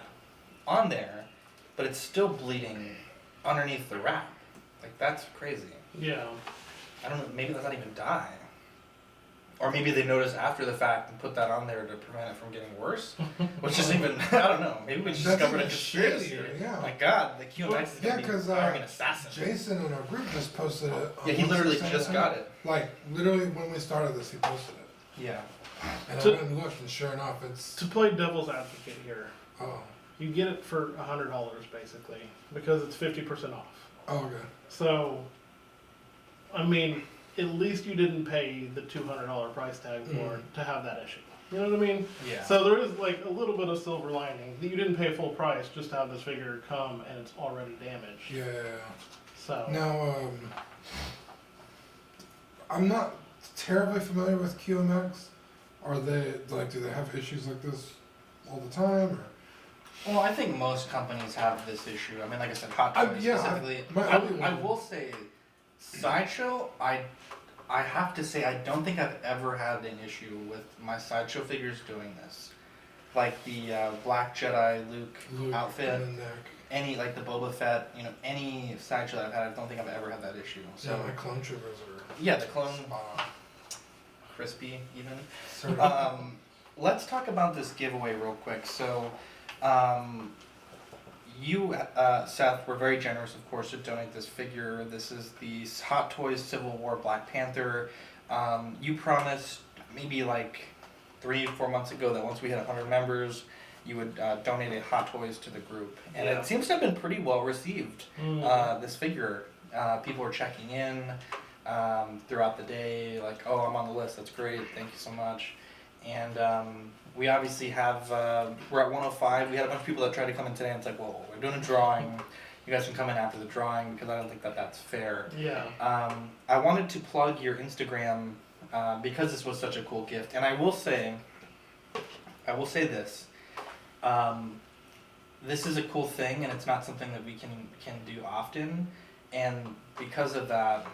on there, but it's still bleeding underneath the wrap. Like, that's crazy. Yeah. I don't know, maybe that's not even dye. Or maybe they noticed after the fact and put that on there to prevent it from getting worse. Which isn't even, I don't know, maybe we just That's discovered a even conspiracy. shittier, yeah. My god, the QMX is Yeah, gonna be 'cause, hiring an assassin. Jason in our group just posted it. Yeah, he literally just got it. Like, literally when we started this, he posted it. Yeah. And I So- went and looked, and sure enough, it's... To play devil's advocate here, Oh. you get it for $100 basically because it's 50% off. Oh, okay. So, I mean, at least you didn't pay the $200 price tag for it to have that issue. You know what I mean? Yeah. So there is like a little bit of silver lining that you didn't pay full price just to have this figure come and it's already damaged. Yeah. So Now, I'm not terribly familiar with QMX. Are they, like, do they have issues like this all the time, or? Well, I think most companies have this issue. I mean, like I said, Hot Toys yeah, specifically. my- I will say, Sideshow, I have to say, I don't think I've ever had an issue with my Sideshow figures doing this. Like the Black Jedi Luke outfit, and the neck. any, like the Boba Fett, any Sideshow that I've had, I don't think I've ever had that issue. So, Yeah, my clone troopers are yeah, the clone, spot crispy even. on. Let's talk about this giveaway real quick. So, you, Seth, were very generous, of course, to donate this figure. This is the Hot Toys Civil War Black Panther. You promised maybe like 3-4 months ago that once we hit 100 members, you would donate a Hot Toys to the group, and Yeah. it seems to have been pretty well received. Mm. This figure, people are checking in throughout the day, like, oh, I'm on the list. That's great. Thank you so much. And we obviously have we're at 105. We had a bunch of people that tried to come in today, and it's like, well, we're doing a drawing. You guys can come in after the drawing because I don't think that that's fair. Yeah. I wanted to plug your Instagram because this was such a cool gift, and I will say this. This is a cool thing, and it's not something that we can do often, and because of that,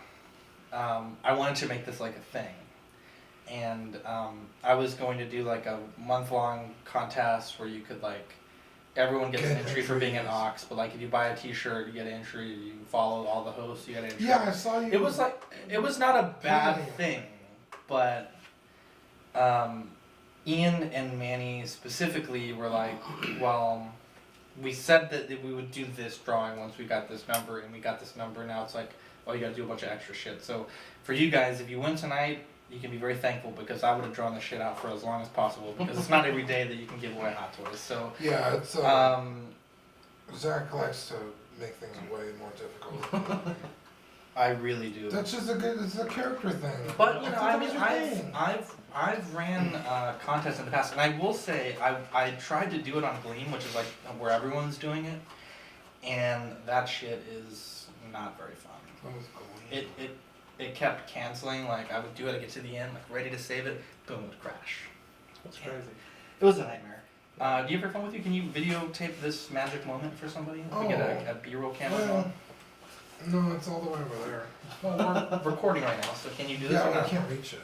I wanted to make this like a thing. And I was going to do like a month-long contest where you could like, everyone gets an Get entry for being an entries. ox, but like if you buy a T-shirt, you get an entry. You follow all the hosts, you get an entry. Yeah, I saw you. It was like, it was not a bad Planning. thing, but Ian and Manny specifically were like, well, we said that we would do this drawing once we got this number, and we got this number. Now it's like, oh, you got to do a bunch of extra shit. So for you guys, if you win tonight, you can be very thankful because I would have drawn the shit out for as long as possible because it's not every day that you can give away Hot Toys. So Yeah, it's um, Zach likes to make things way more difficult. I really do. That's just it's a character thing. But you know, I mean, That's your thing. I've ran contests in the past, and I will say I tried to do it on Gleam, which is like where everyone's doing it, and that shit is not very fun. That was cool. It kept canceling. Like I would do it, I get to the end, like ready to save it, boom, it would crash. That's crazy. It was a nightmare. Do you have your phone with you? Can you videotape this magic moment for somebody? If we get a B-roll camera Well, going. no, it's all the way over there. Well, we're recording right now, so can you do this? Yeah, or I not? can't reach it.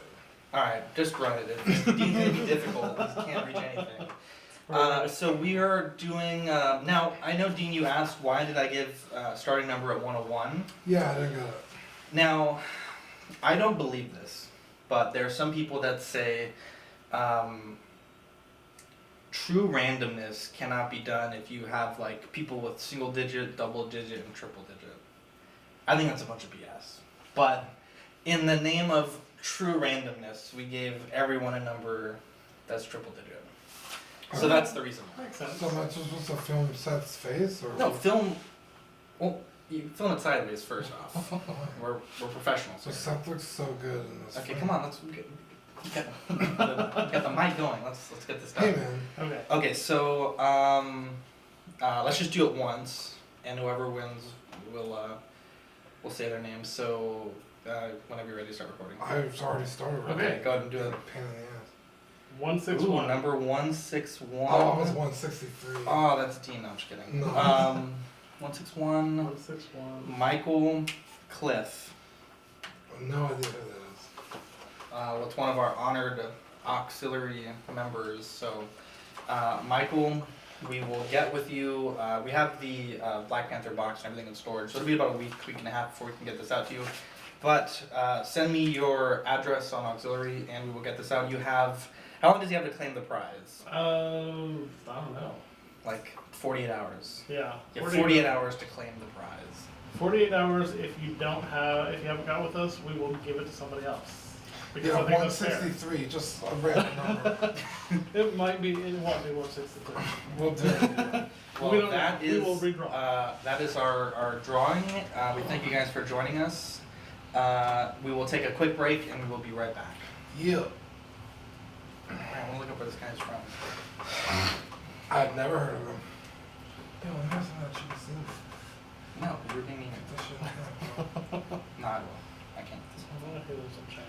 Alright, just run it. It's deemed to be difficult. You can't reach anything. So we are doing. Now, I know, Dean, you asked why did I give starting number at 101. Yeah, I didn't get it. Now, I don't believe this, but there are some people that say true randomness cannot be done if you have like people with single digit, double digit, and triple digit. I think that's a bunch of BS. But in the name of true randomness, we gave everyone a number that's triple digit. So that's the reason. Makes sense. So am I just supposed to film Seth's face, or? No, film. Well, you film it sideways first off. We're professionals. So here. Seth looks so good in this. Okay, frame. come on. Let's get the mic going. Let's get this done. Hey man. Okay. Okay, so let's just do it once, and whoever wins will say their name. So whenever you're ready to start recording. I've already started. Right? Okay, go ahead and do it. Pain in the ass. 161. Ooh, number 161. Oh, it was 163. Oh, that's Dean. No, I'm just kidding. No. 161. 161. Michael Cliff. No idea who that is. With one of our honored auxiliary members. So, Michael, we will get with you. We have the Black Panther box and everything in storage, so it'll be about a week and a half before we can get this out to you. But send me your address on auxiliary, and we will get this out. You have, how long does he have to claim the prize? I don't know. Like 48 hours. Yeah. You have 48 hours to claim the prize. 48 hours. If you haven't got with us, we will give it to somebody else. Because Yeah, I think that's fair. 163. Just a random number. It might be. It won't be 163. We'll do it. Well, We don't- that we is will redraw. that is our drawing. We thank you guys for joining us. We will take a quick break and we will be right back. Yeah. I want to look up where this guy's from. I've never heard of him. Yo, I'm messing that chicken soup. No, you're being mean. Get this shit out. No, I will. I can't. I wonder who lives in China.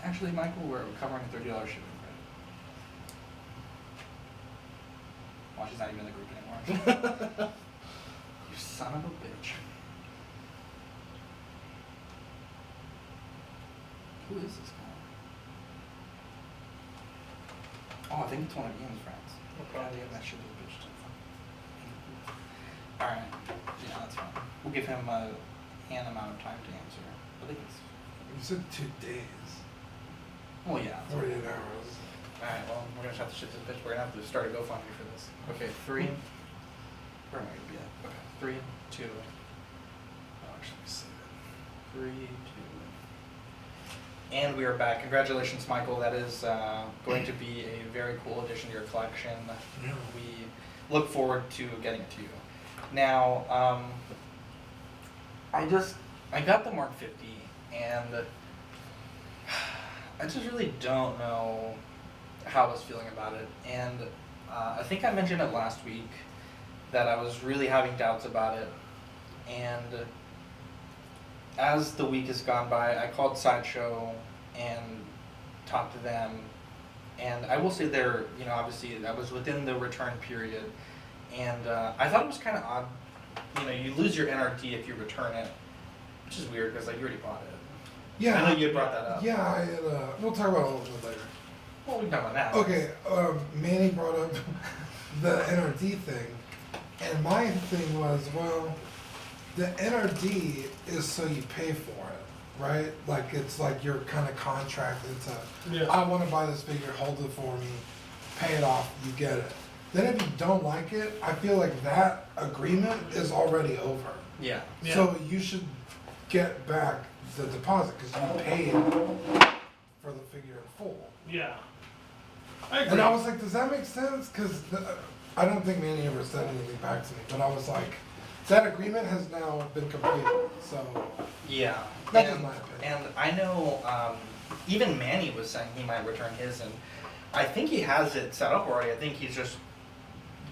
Actually, Michael, we're covering a $30 shipping credit. Well, she's not even in the group anymore. You son of a bitch. Who is this guy? Oh, I think it's one of Ian's friends. God damn, that shit is a bitch too. Alright. Yeah, that's fine. We'll give him an amount of time to answer. I think it's... You said 2 days. Well, yeah. 48 hours. Alright, well, we're gonna have to ship this bitch. We're gonna have to start a GoFundMe for this. Okay, 3. Where am I gonna be at? Okay, 3, 2. Oh, actually, save it. 3, 2. And we are back. Congratulations, Michael. That is going to be a very cool addition to your collection. Yeah. We look forward to getting it to you. Now, I got the Mark 50, and I just really don't know how I was feeling about it. And I think I mentioned it last week that I was really having doubts about it. And as the week has gone by, I called Sideshow and talked to them. And I will say they're, obviously that was within the return period. And I thought it was kind of odd. You lose your NRD if you return it, which is weird because you already bought it. Yeah. I know you had brought that up. Yeah, we'll talk about it a little bit later. Well, we can talk about that. Okay, Manny brought up the NRD thing, and my thing was, well, the NRD is so you pay for it, right? Like, it's like you're kind of contracted to, Yeah. I want to buy this figure, hold it for me, pay it off, you get it. Then if you don't like it, I feel like that agreement is already over. Yeah. Yeah. So you should get back the deposit because you paid for the figure in full. Yeah. I agree. And I was like, does that make sense? Because I don't think Manny ever said anything back to me, but I was like, that agreement has now been completed. So Yeah. That's just my opinion. And I know even Manny was saying he might return his, and I think he has it set up already. I think he's just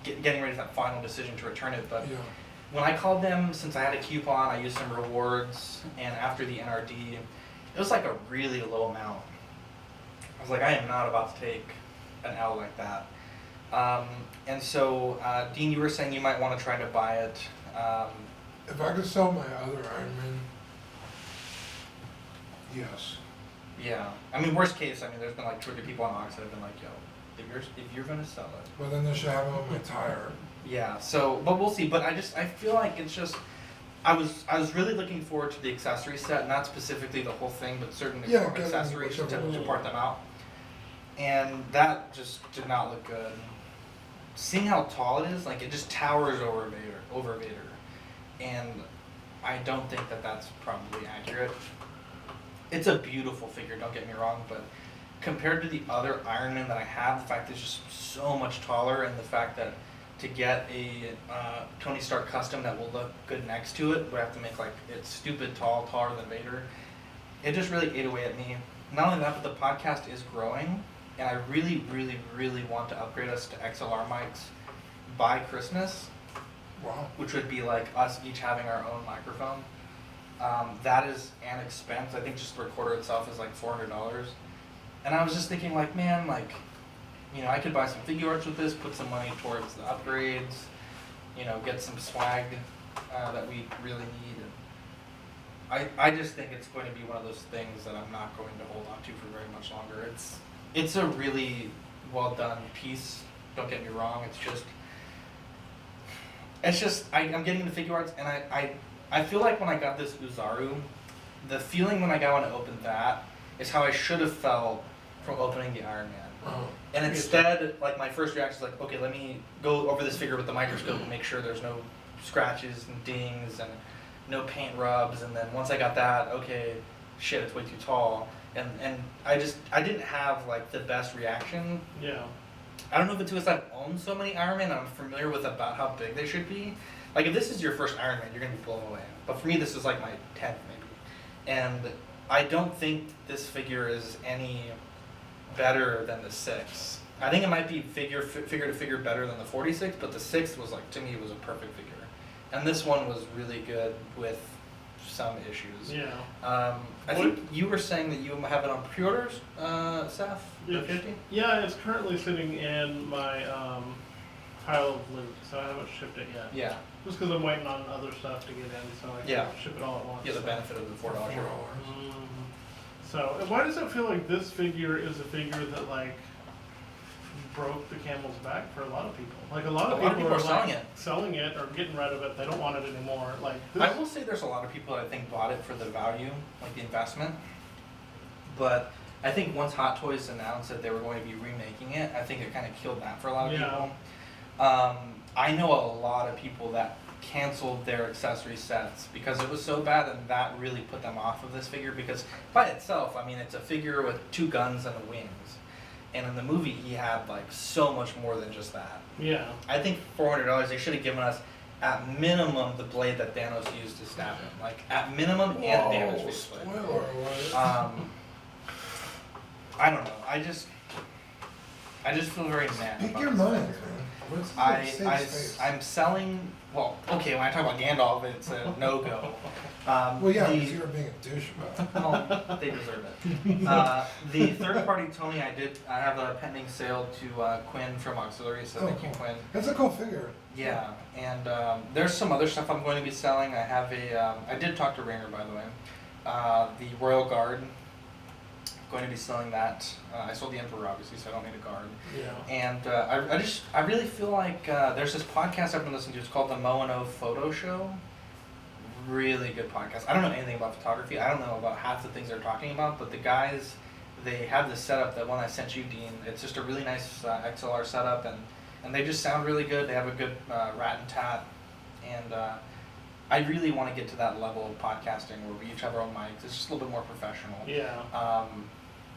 getting ready for that final decision to return it. But yeah, when I called them, since I had a coupon, I used some rewards, and after the NRD, it was like a really low amount. I was like, I am not about to take an L like that. And so, Dean, you were saying you might want to try to buy it. if I could sell my other Iron Man, yes. Yeah. I mean, worst case, there's been like 2 or 3 people on Ox that have been like, yo, if you're gonna sell it. Well, then they should have it on my tire. Yeah, so, but we'll see. But I feel like it's just, I was really looking forward to the accessory set, not specifically the whole thing, but certain Yeah, okay, accessories to whichever. part them out. And that just did not look good. Seeing how tall it is, like it just towers over Vader. And I don't think that that's probably accurate. It's a beautiful figure, don't get me wrong, but compared to the other Iron Man that I have, the fact that it's just so much taller, and the fact that to get a Tony Stark custom that will look good next to it, we have to make like it's stupid tall, taller than Vader. It just really ate away at me. Not only that, but the podcast is growing, and I really, really, really want to upgrade us to XLR mics by Christmas, Wow. which would be like us each having our own microphone. That is an expense. I think just the recorder itself is like $400. And I was just thinking like, man, like, I could buy some figure arts with this, put some money towards the upgrades, get some swag that we really need. And I just think it's going to be one of those things that I'm not going to hold on to for very much longer. It's a really well done piece. Don't get me wrong. I'm getting into figure arts, and I feel like when I got this Uzaru, the feeling when I got to open that is how I should have felt from opening the Iron Man. Oh. And instead, like my first reaction is like, okay, let me go over this figure with the microscope and make sure there's no scratches and dings and no paint rubs. And then once I got that, okay, shit, it's way too tall. And I didn't have like the best reaction. Yeah. I don't know if it's because I've owned so many Iron Man that I'm familiar with about how big they should be. Like if this is your first Iron Man, you're gonna be blown away. But for me, this is like my 10th maybe. And I don't think this figure is any better than the 6. I think it might be figure to figure better than the 46, but the 6 was like, to me, it was a perfect figure. And this one was really good with some issues. Yeah. I think you were saying that you have it on pre-orders, Seth? Yeah. The 50? Yeah, it's currently sitting in my pile of loot, so I haven't shipped it yet. Yeah. Just because I'm waiting on other stuff to get in, so I can Yeah. ship it all at once. You have the benefit of the $4 $4. Mhm. So, and why does it feel like this figure is a figure that like broke the camel's back for a lot of people? Like a lot of people are are selling like it. selling it or getting rid of it. They don't want it anymore. Like this, I will say there's a lot of people that I think bought it for the value, like the investment. But I think once Hot Toys announced that they were going to be remaking it, I think it kind of killed that for a lot of Yeah. people. I know a lot of people that canceled their accessory sets because it was so bad, and that really put them off of this figure because by itself, I mean, it's a figure with 2 guns and wings. And in the movie, he had like so much more than just that. Yeah. I think $400, they should have given us at minimum the blade that Thanos used to stab him. Like at minimum and the damage face blade. Spoiler alert. I don't know. I just feel very mad. Pick about your this mind, figure. man. What's the safe space? I'm selling. Well, okay. When I talk about Gandalf, it's a no-go. Well, yeah, the- because you were being a douche about it. well, they deserve it. The third-party Tony, I have a pending sale to Quinn from Auxiliary, so thank you, cool. Quinn. It's a cool figure. Yeah, and there's some other stuff I'm going to be selling. I have I did talk to Ringer, by the way. The Royal Guard. Going to be selling that. I sold the Emperor, obviously, so I don't need a guard. Yeah. And I really feel like there's this podcast I've been listening to. It's called the Mo and O Photo Show. Really good podcast. I don't know anything about photography. I don't know about half the things they're talking about, but the guys, they have this setup, that one I sent you, Dean. It's just a really nice XLR setup, and they just sound really good. They have a good rat and tat, and I really want to get to that level of podcasting where we each have our own mics. It's just a little bit more professional. Yeah.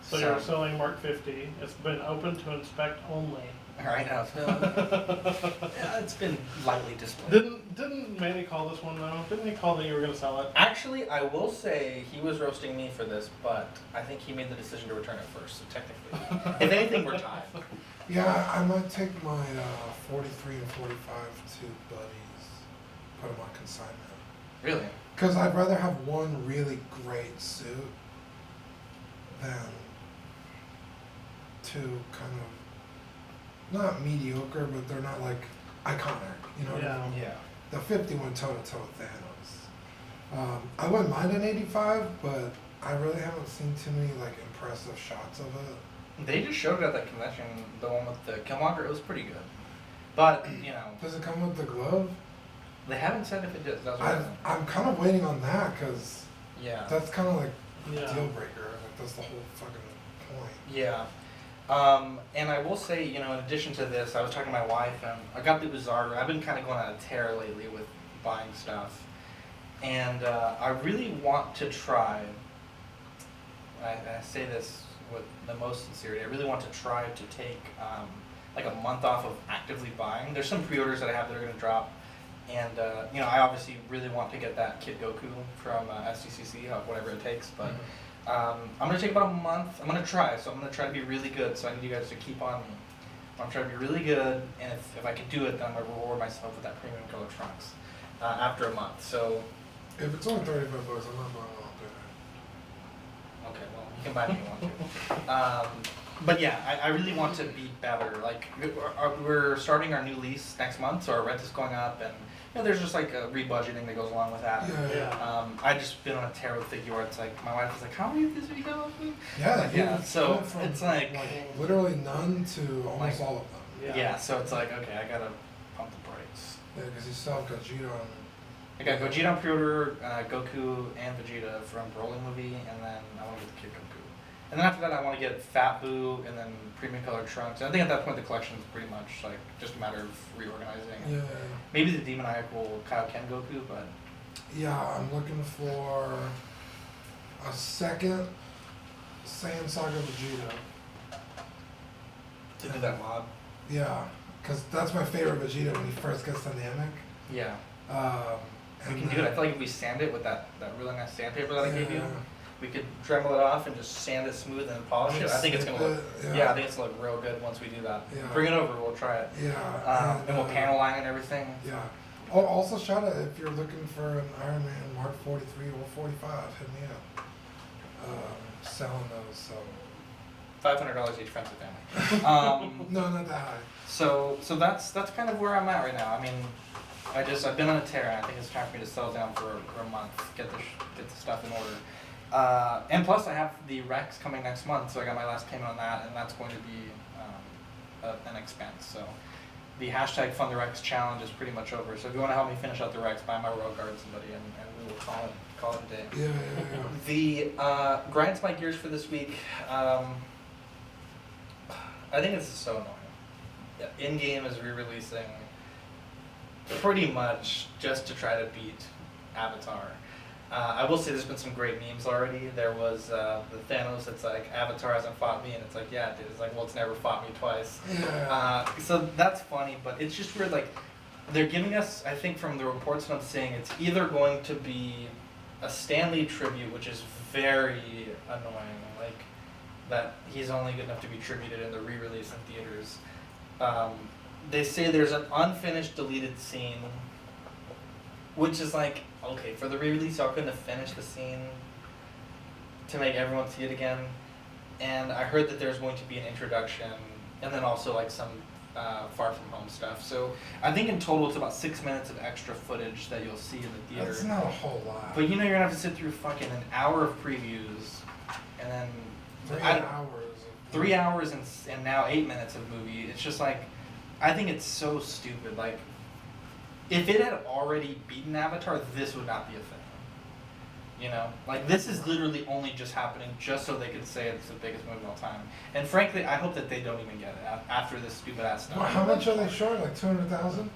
So you're selling Mark 50. It's been open to inspect only. Right now, yeah, it's been lightly displayed. Didn't Manny call this one though? Didn't he call that you were gonna sell it? Actually, I will say he was roasting me for this, but I think he made the decision to return it first. So technically, if anything, we're tied. Yeah, I might take my 43 and 45 to Buddies, put them on consignment. Really? Because I'd rather have one really great suit than two kind of, not mediocre, but they're not like iconic, you know? Yeah. Yeah. The 51 toe-to-toe Thanos. I wouldn't mind an 85, but I really haven't seen too many like impressive shots of it. They just showed it at that convention, the one with the Killmonger. It was pretty good, but you know, Does it come with the glove? they haven't said if it does. That's what I'm kind of waiting on that because yeah. that's kind of like Yeah. a deal breaker. Like that's the whole fucking point. Yeah. And I will say, you know, in addition to this, I was talking to my wife, and I got the Bizarre. I've been kind of going on a tear lately with buying stuff. And I really want to try, I say this with the most sincerity, I really want to try to take like a month off of actively buying. There's some pre-orders that I have that are going to drop. And, you know, I obviously really want to get that Kid Goku from SDCC, whatever it takes, but... I'm going to take about a month. I'm going to try, so I'm going to try to be really good, so I need you guys to keep on me. I'm trying to be really good, and if I can do it, then I'm going to reward myself with that premium color trunks after a month. So, If it's only $35, I'm not buying all day. okay, well, you can buy me one too. But yeah, I really want to be better. Like, we're starting our new lease next month, so our rent is going up, and you know, there's just like a rebudgeting that goes along with that. Yeah. I just been on a tear with Figure Arts. Like, my wife was like, "How many of these we go?" Yeah, Yeah, you so went from, it's like literally none to almost Like- all of them. yeah. So it's like, okay, I gotta pump the brakes. Yeah, because you still have Gogeta on. I got Gogeta on pre-order, Goku and Vegeta from Broly movie, and then I want to get the Kid Goku. And then after that, I want to get Fat Boo and then premium colored trunks. And I think at that point, the collection is pretty much like just a matter of reorganizing. Yeah. Maybe the demoniacal Kaioken Goku, but Yeah, I'm looking for a second Saiyan Saga Vegeta. to do that mod. Yeah, because that's my favorite Vegeta when he first gets dynamic. Yeah, we And can do it. I feel like if we sand it with that really nice sandpaper that I gave you, Yeah. we could Dremel it off and just sand it smooth and polish it. I think it's gonna look. Yeah, I think it's gonna look real good once we do that. Yeah. Bring it over. We'll try it. Yeah. And we'll panel line and everything. Yeah. Oh, also, shout out if you're looking for an Iron Man Mark 43 or 45, hit me up. Selling those, so. $500 each, friends and family. No, not that high. So that's kind of where I'm at right now. I mean, I've been on a tear, and I think it's time for me to settle down for a month, get the stuff in order. And plus, I have the Rex coming next month, so I got my last payment on that, and that's going to be an expense. So the hashtag Fund the Rex challenge is pretty much over. So if you want to help me finish out the Rex, buy my Royal Guard, somebody, and we will call it a day. Yeah. The grinds my gears for this week. I think this is so annoying. Yeah, In-game is re-releasing pretty much just to try to beat Avatar. I will say there's been some great memes already. There was the Thanos that's like, Avatar hasn't fought me, and it's like, yeah, dude. It's like, well, it's never fought me twice. Yeah. So that's funny, but it's just weird, like, they're giving us, I think from the reports that I'm seeing, it's either going to be a Stan Lee tribute, which is very annoying, like, that he's only good enough to be tributed in the re-release in theaters. They say there's an unfinished deleted scene, which is like, okay, for the re-release, y'all couldn't have finished the scene to make everyone see it again. And I heard that there's going to be an introduction, and then also like some Far From Home stuff. So I think in total it's about 6 minutes of extra footage that you'll see in the theater. That's not a whole lot. But you know you're gonna have to sit through fucking an hour of previews, and then 3 I- hours. 3 hours and now 8 minutes of movie. It's just like, I think it's so stupid. Like, if it had already beaten Avatar, this would not be a thing. You know, like this is literally only just happening just so they can say it's the biggest movie of all time. And frankly, I hope that they don't even get it after this stupid ass stuff. Well, how much are they showing? Like 200,000?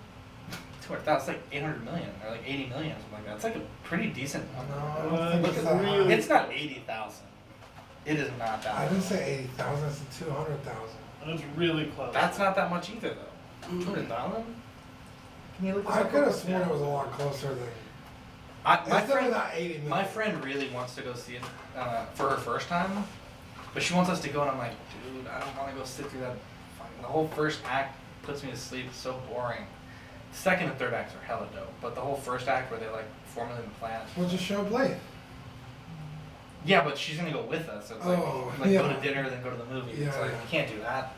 That's like 800 million or like 80 million or something like that. It's like a pretty decent number. No, I don't think look it's at that real- high. It's not 80,000. It is not that. I didn't say 80,000. I said 200,000. That's really close. That's not that much either, though. 200,000? Can you look this I up could have real quick? sworn it was a lot closer than. My It's definitely friend, not 80 million. my friend really wants to go see it for her first time, but she wants us to go, and I'm like, dude, I don't want to go sit through that. The whole first act puts me to sleep. It's so boring. Second and third acts are hella dope, but the whole first act where they like formulate the plan. We'll just show Blade. Yeah, but she's gonna go with us. So it's Oh, like go to yeah. dinner, then go to the movie. It's Yeah, like yeah. you can't do that.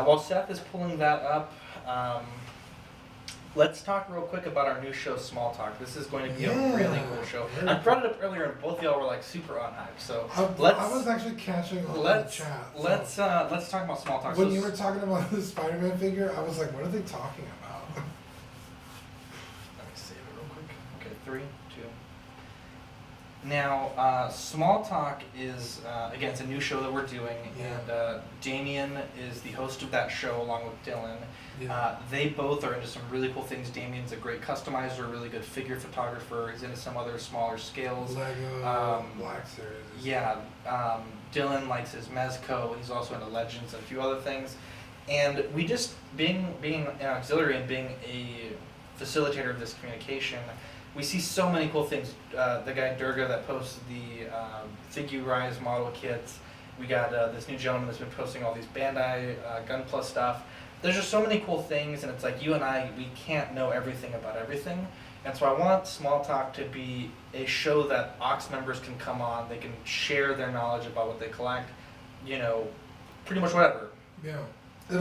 While Seth is pulling that up, let's talk real quick about our new show, Small Talk. This is going to be a really Yeah. cool show. Very I brought it up earlier, and both of y'all were like super unhyped. So I let's was actually catching on the let's chat. so let's talk about Small Talk. when So you were talking about the Spider-Man figure, I was like, what are they talking about? Let me save it real quick. Okay, 3, 2. Now, Small Talk is, again, it's a new show that we're doing, Yeah. and Damien is the host of that show along with Dylan. Yeah. They both are into some really cool things. Damien's a great customizer, a really good figure photographer. He's into some other smaller scales. Lego Black Series. Yeah, Dylan likes his Mezco. He's also into Legends and a few other things. And we just, being an auxiliary and being a facilitator of this communication, we see so many cool things. The guy Durga that posts the Figurize model kits. We got this new gentleman that's been posting all these Bandai Gun Plus stuff. There's just so many cool things, and it's like you and I, we can't know everything about everything. And so I want Small Talk to be a show that Ox members can come on, they can share their knowledge about what they collect, you know, pretty much whatever. Yeah.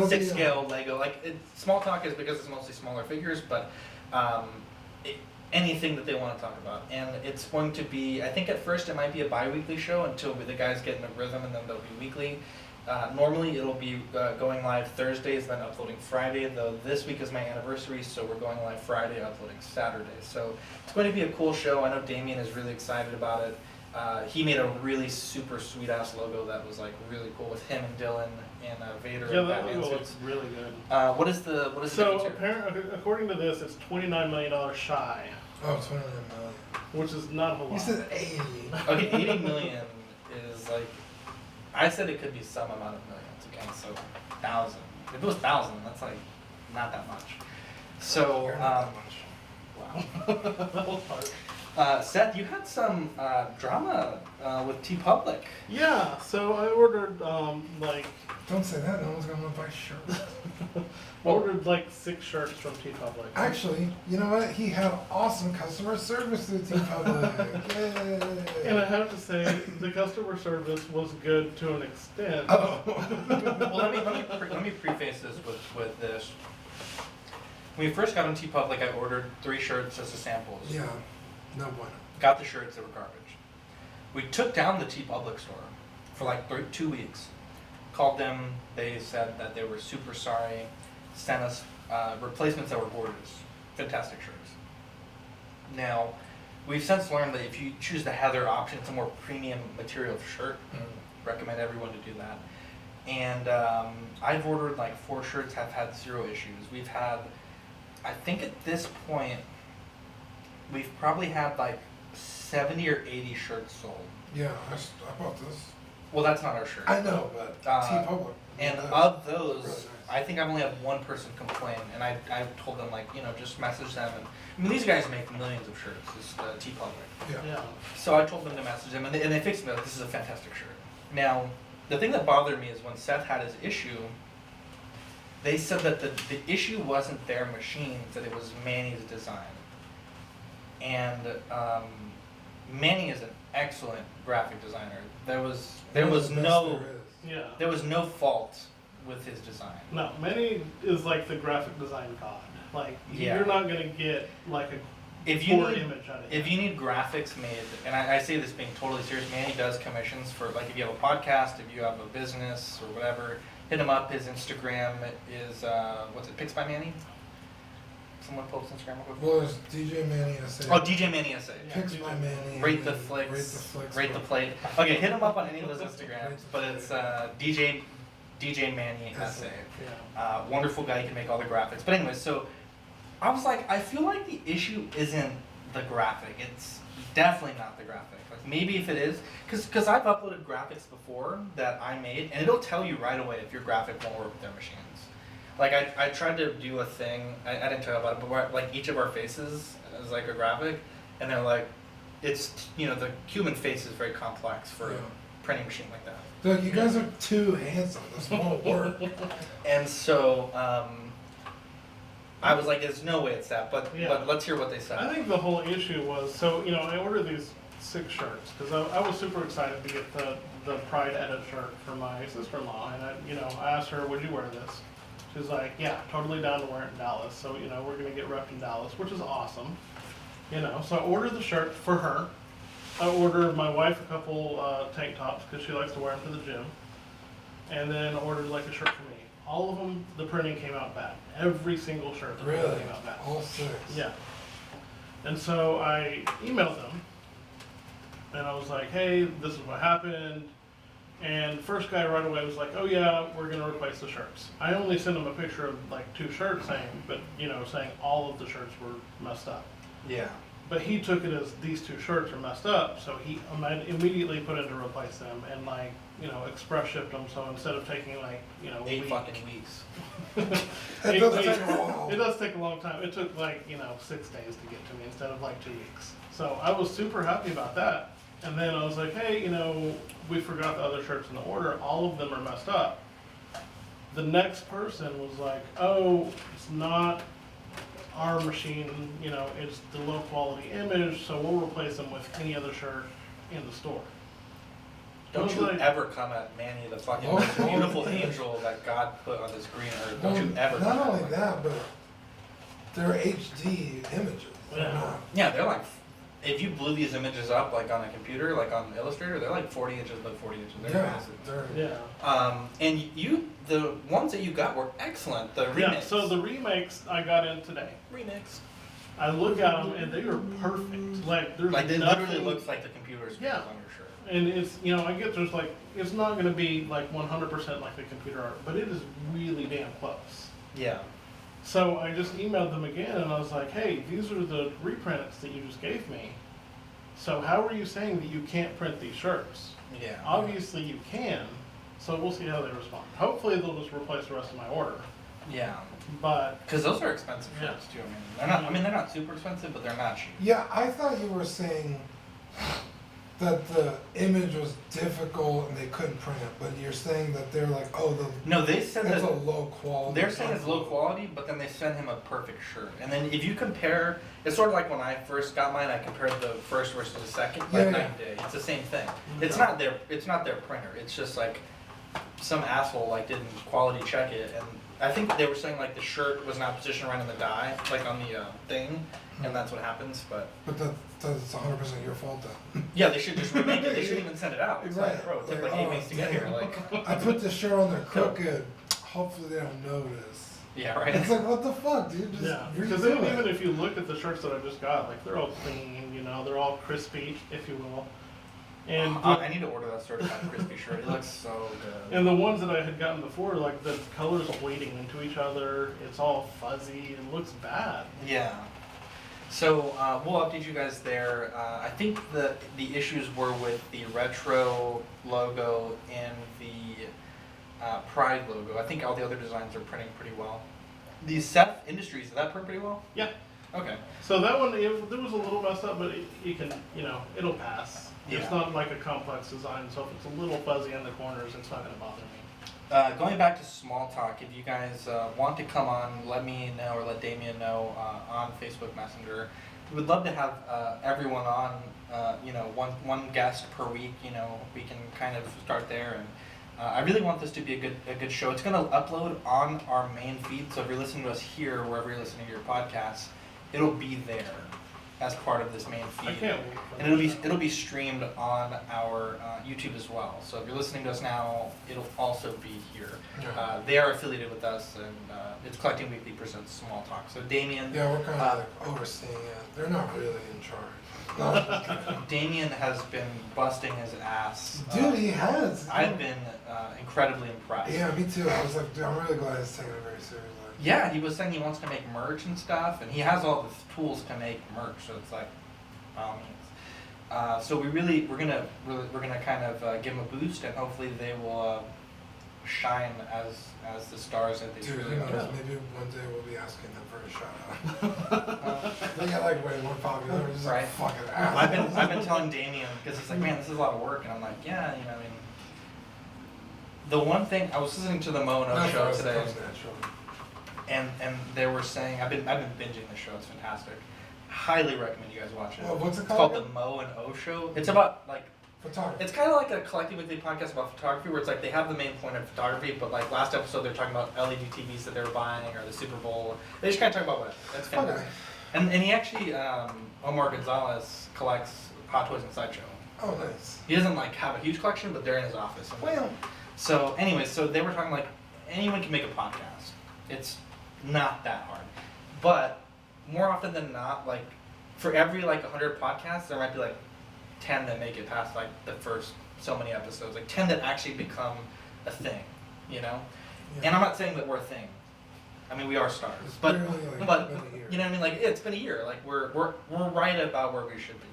6 scale, Lego, like, Small Talk is because it's mostly smaller figures, but anything that they want to talk about. And it's going to be, I think at first it might be a bi-weekly show until the guys get in a rhythm, and then they'll be weekly. Normally it'll be going live Thursdays, then uploading Friday, though this week is my anniversary, so we're going live Friday, uploading Saturday. So it's going to be a cool show. I know Damien is really excited about it. He made a really super sweet ass logo that was like really cool with him and Dylan and Vader Yeah, and that Batman logo suits. looks really good. What is the So difference here? apparently, according to this, it's $29 million shy, Oh, 29 million. which is not a whole You lot. said 80. Okay, 80 million is like, I said it could be some amount of millions, okay, so 1,000. If it was 1,000, that's like not that much. So, You're not that much. wow. That was hard. Seth, you had some drama with TeePublic. Yeah, so I ordered Don't say that. No one's gonna want to buy shirts. ordered like 6 shirts from TeePublic. Actually, you know what? He had awesome customer service through TeePublic. Yay! And I have to say, the customer service was good to an extent. Oh. Well, let me preface this with this. When we first got on TeePublic, I ordered 3 shirts as a samples. Yeah. No bueno. Got the shirts, they were garbage. We took down the TeePublic store for like 2 weeks. Called them, they said that they were super sorry, sent us replacements that were gorgeous. Fantastic shirts. Now, we've since learned that if you choose the Heather option, it's a more premium material shirt. Recommend everyone to do that. And I've ordered like 4 shirts, have had 0 issues. We've had I think at this point, we've probably had like 70 or 80 shirts sold. Yeah, I bought this. Well, that's not our shirt. I know, but T-Public. And yeah, of really those, nice. I think I've only had one person complain, and I told them, like, just message them. And I mean, these guys make millions of shirts. It's T-Public. Yeah. Yeah. So I told them to message them, and they fixed me. Like, this is a fantastic shirt. Now, the thing that bothered me is when Seth had his issue, they said that the issue wasn't their machines, that it was Manny's design. And Manny is an excellent graphic designer. There was One of the best no there is. Yeah. there was no fault with his design. No, Manny is like the graphic design god. Like, Yeah. you're not gonna get like a If you poor need image out of if it. you need graphics made, and I say this being totally serious, Manny does commissions for, like, if you have a podcast, if you have a business or whatever, hit him up. His Instagram is what's it? Pics by Manny. Someone post Instagram real quick. Well, there's DJ Manny SA. Oh, DJ Manny SA. Yeah. Picks by Manny. Rate and the then flicks. Rate the flicks. Rate the plate. Okay, hit him up on any of those Instagrams, but it's DJ Manny SA. Yeah. Wonderful guy. He can make all the graphics. But anyways, so I was like, I feel like the issue isn't the graphic. It's definitely not the graphic. Like, maybe if it is, because I've uploaded graphics before that I made, and it'll tell you right away if your graphic won't work with their machines. Like, I tried to do a thing, I didn't tell you about it, but where, like, each of our faces is like a graphic, and they're like, it's, the human face is very complex for Yeah. a printing machine like that. Look, you guys are too handsome. This won't work. And so, I was like, there's no way it's that, but Yeah. let's hear what they said. I think the whole issue was, so, I ordered these 6 shirts, because I was super excited to get the Pride Edit shirt for my sister-in-law, and I asked her, would you wear this? She's like, yeah, totally down to wear it in Dallas, so, we're gonna get repped in Dallas, which is awesome. So I ordered the shirt for her. I ordered my wife a couple tank tops, because she likes to wear them to the gym, and then ordered like a shirt for me. All of them, the printing came out bad. Every single shirt, the printing Really? came out bad. All 6. Yeah. And so I emailed them, and I was like, hey, this is what happened. And the first guy right away was like, oh yeah, we're gonna replace the shirts. I only sent him a picture of like 2 shirts saying all of the shirts were messed up. Yeah. But he took it as these 2 shirts are messed up, so he immediately put in to replace them and express shipped them. So instead of taking 8 week- fucking weeks. It does take a while. It does take a long time. It took 6 days to get to me instead of 2 weeks. So I was super happy about that. And then I was like, hey, we forgot the other shirts in the order. All of them are messed up. The next person was like, oh, it's not our machine, it's the low quality image, so we'll replace them with any other shirt in the store. I Don't was you like- ever come at Manny, the fucking Oh, most oh, beautiful yeah. angel that God put on this green earth. Well, Don't you ever come not at only him like that, but they're HD images. They're Yeah. not. Yeah, they're like, if you blew these images up like on a computer, like on Illustrator, they're like 40 inches by 40 inches. They're Yeah, massive. they're. Yeah. And the ones that you got were excellent. The remix. Yeah, so the remakes I got in today. remix. I look at them and they are perfect. Like there's Like, it nothing, literally looks like the computer screen Yeah. on your shirt. and it's I get there's it's not going to be 100% like the computer art, but it is really damn close. Yeah. So I just emailed them again and I was like, hey, these are the reprints that you just gave me. So how are you saying that you can't print these shirts? Yeah. Obviously you can. So we'll see how they respond. Hopefully they'll just replace the rest of my order. Yeah. But Because those are expensive Yeah. shirts too. They're not super expensive, but they're not cheap. Yeah, I thought you were saying that the image was difficult and they couldn't print it, but you're saying that they're like, oh, No, they said that's that a low quality. they're saying it's low quality, but then they sent him a perfect shirt. And then if you compare, it's sort of like when I first got mine, I compared the first versus the second, like Yeah, night yeah. and day. It's the same thing. Mhm. It's not their printer. It's just like some asshole didn't quality check it, and I think they were saying the shirt was not positioned right on the die, on the thing, and that's what happens. But But that's 100% your fault then. yeah, they should just remake it. They shouldn't even send it out. It's Right. like, bro, it took Like, 8 oh, weeks to get here. damn. I put the shirt on there crooked. Hopefully they don't notice. Yeah, right. It's like, what the fuck, dude? Just yeah, redo because it. even if you look at the shirts that I just got, they're all clean, they're all crispy, if you will. And I need to order that certified crispy shirt. It looks so good. and the ones that I had gotten before, like the colors bleeding into each other, it's all fuzzy, it looks bad. Yeah. So we'll update you guys there. I think the issues were with the retro logo and the Pride logo. I think all the other designs are printing pretty well. The Seth Industries, did that print pretty well? Yeah. Okay. So that one, it was a little messed up, but it can, it'll pass. Yeah. It's not like a complex design, so if it's a little fuzzy in the corners, it's not gonna bother me. Going back to small talk, if you guys want to come on, let me know or let Damien know on Facebook Messenger. We would love to have everyone on, one guest per week. We can kind of start there, and I really want this to be a good show. It's going to upload on our main feed, so if you're listening to us here, wherever you're listening to your podcasts, it'll be there as part of this main feed. I can't wait for And that. it'll be streamed on our YouTube as well. So if you're listening to us now, it'll also be here. Yeah. They are affiliated with us, and it's Collecting Weekly presents Small Talk. So Damien, Yeah, we're kind of like overseeing it. They're not really in charge. No, I'm just kidding. Damien has been busting his ass. Dude, he has. I've been incredibly impressed. Yeah, me too. I was like, dude, I'm really glad he's taking it very seriously. Yeah, he was saying he wants to make merch and stuff, and he has all the tools to make merch. So it's like, by all means. So we're gonna kind of give him a boost, and hopefully they will shine as the stars that they Dude, really who are. knows? Maybe one day we'll be asking them for a shout out. They get like way more popular. We're just Right. like fucking ass. I've been telling Damien because he's like, man, this is a lot of work, and I'm like, yeah, I mean, the one thing I was listening to the Mo and O Not for show us, it today, comes natural. and they were saying I've been binging the show. It's fantastic. Highly recommend you guys watch it. Well, what's it It's called called the again? Mo and O show. It's about like Photography. it's kind of like a Collecting Weekly podcast about photography, where it's like they have the main point of photography, but like last episode they're talking about LED TVs that they were buying or the Super Bowl. They just kind of talk about whatever. That's fantastic. Okay. And he actually Omar Gonzalez collects Hot Toys and Sideshow. Oh, nice. He doesn't like have a huge collection, but they're in his office. And Well, so anyways, so they were talking like anyone can make a podcast. It's not that hard. But more often than not, like for every like 100 podcasts, there might be like 10 that make it past like the first so many episodes. Like 10 that actually become a thing, yeah. And I'm not saying that we're a thing. I mean, we are stars. It's But barely, like, but been a year. you know what I mean? Like it's been a year. Like we're right about where we should be.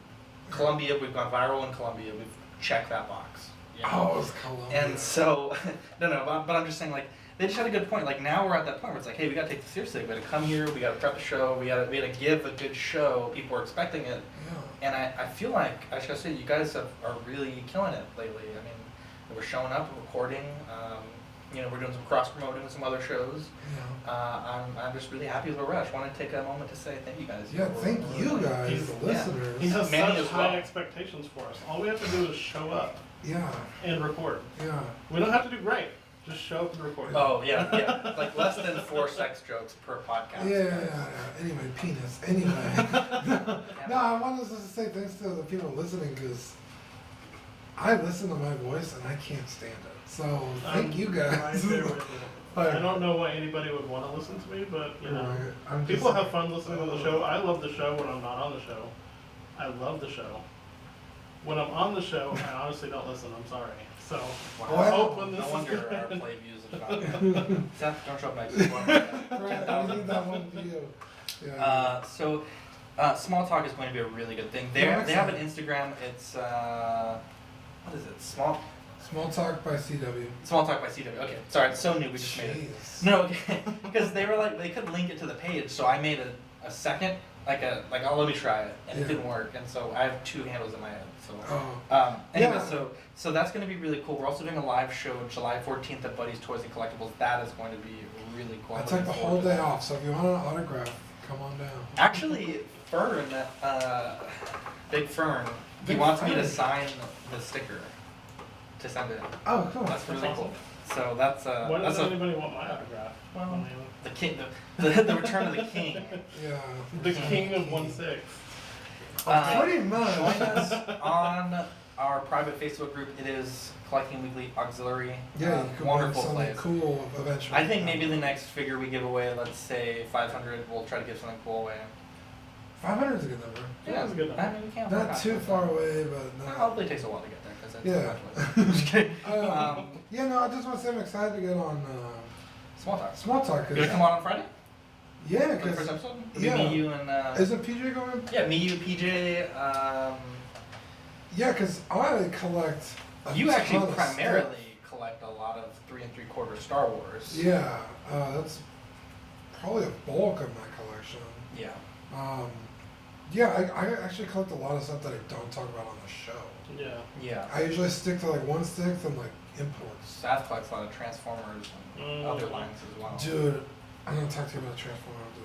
Columbia, we've gone viral in Columbia. We've checked that box. Oh, it's Columbia. And so, but I'm just saying, like, they just had a good point. Like, now we're at that point where it's like, hey, we gotta take this seriously. We gotta come here, we gotta prep the show, we gotta give a good show. People are expecting it. Yeah. And I feel like, I just gotta say, you guys are really killing it lately. I mean, we're showing up, we're recording, we're doing some cross-promoting with some other shows. Yeah. I'm just really happy with where we're at. I just want to take a moment to say thank you guys. Yeah, thank you guys, He's- the yeah. listeners. He has Manny such as high well. expectations for us. All we have to do is show up Yeah, and record. yeah. We don't have to do great. Just show up and record. Oh, yeah. Like less than 4 sex jokes per podcast. Yeah. Anyway, penis. Anyway. No, I wanted to say thanks to the people listening because I listen to my voice and I can't stand it. So thank you guys. Right there with you. Like, I don't know why anybody would want to listen to me, but right, I'm people just- have fun listening to the show. I love the show when I'm not on the show. I love the show. When I'm on the show, I honestly don't listen. I'm sorry. So Wow. I hope when this No is wonder our good. play views have gone. Seth, don't show up next week. Right, I need that one for you. Yeah. So, Small Talk is going to be a really good thing. They Yeah, I'm they have an excited. Instagram. It's what is it? Small Talk by CW. Small Talk by CW. Okay, sorry, it's so new. We just made it. Jeez. No, okay, because they were like they couldn't link it to the page, so I made a second oh, let me try it, and it Yeah. didn't work, and so I have 2 handles in my head. So. Oh. Anyway, Yeah. so that's going to be really cool. We're also doing a live show July 14th at Buddy's Toys and Collectibles. That is going to be really cool. I I'm took looking the forward whole to day that. off, so if you want an autograph, come on down. Actually, Fern, Big Fern, he Big wants me to Fern. sign the sticker to send it. Oh, cool. That's really That's cool. awesome. So that's Why that's does anybody want my autograph? Well, I mean, the king, the return of the king. Yeah. the king of 1/6. Pretty much. Join us on our private Facebook group. It is Collecting Weekly Auxiliary. Yeah, you can win Wonderful something place. cool eventually. I think maybe the next figure we give away, let's say 500, we'll try to give something cool away. 500 is a good number. Yeah, that's a good number. I mean, we can't Not too far away, but It not. probably takes a while to get there. Yeah. Just kidding. Yeah, no, I just want to say I'm excited to get on Small talk. Small Talk. You gonna come on Friday? Yeah, For the because first episode? It'll be yeah. me, you, and isn't PJ going? yeah, me, you, PJ. Yeah, because I collect. You ton actually of primarily stuff. collect a lot of 3 3/4 Star Wars. Yeah, that's probably a bulk of my collection. Yeah. Yeah, I actually collect a lot of stuff that I don't talk about on the show. Yeah. Yeah. I usually stick to like one stick and like imports. Seth collects a lot of Transformers and other lines as well. Dude, I'm gonna talk to you about Transformers after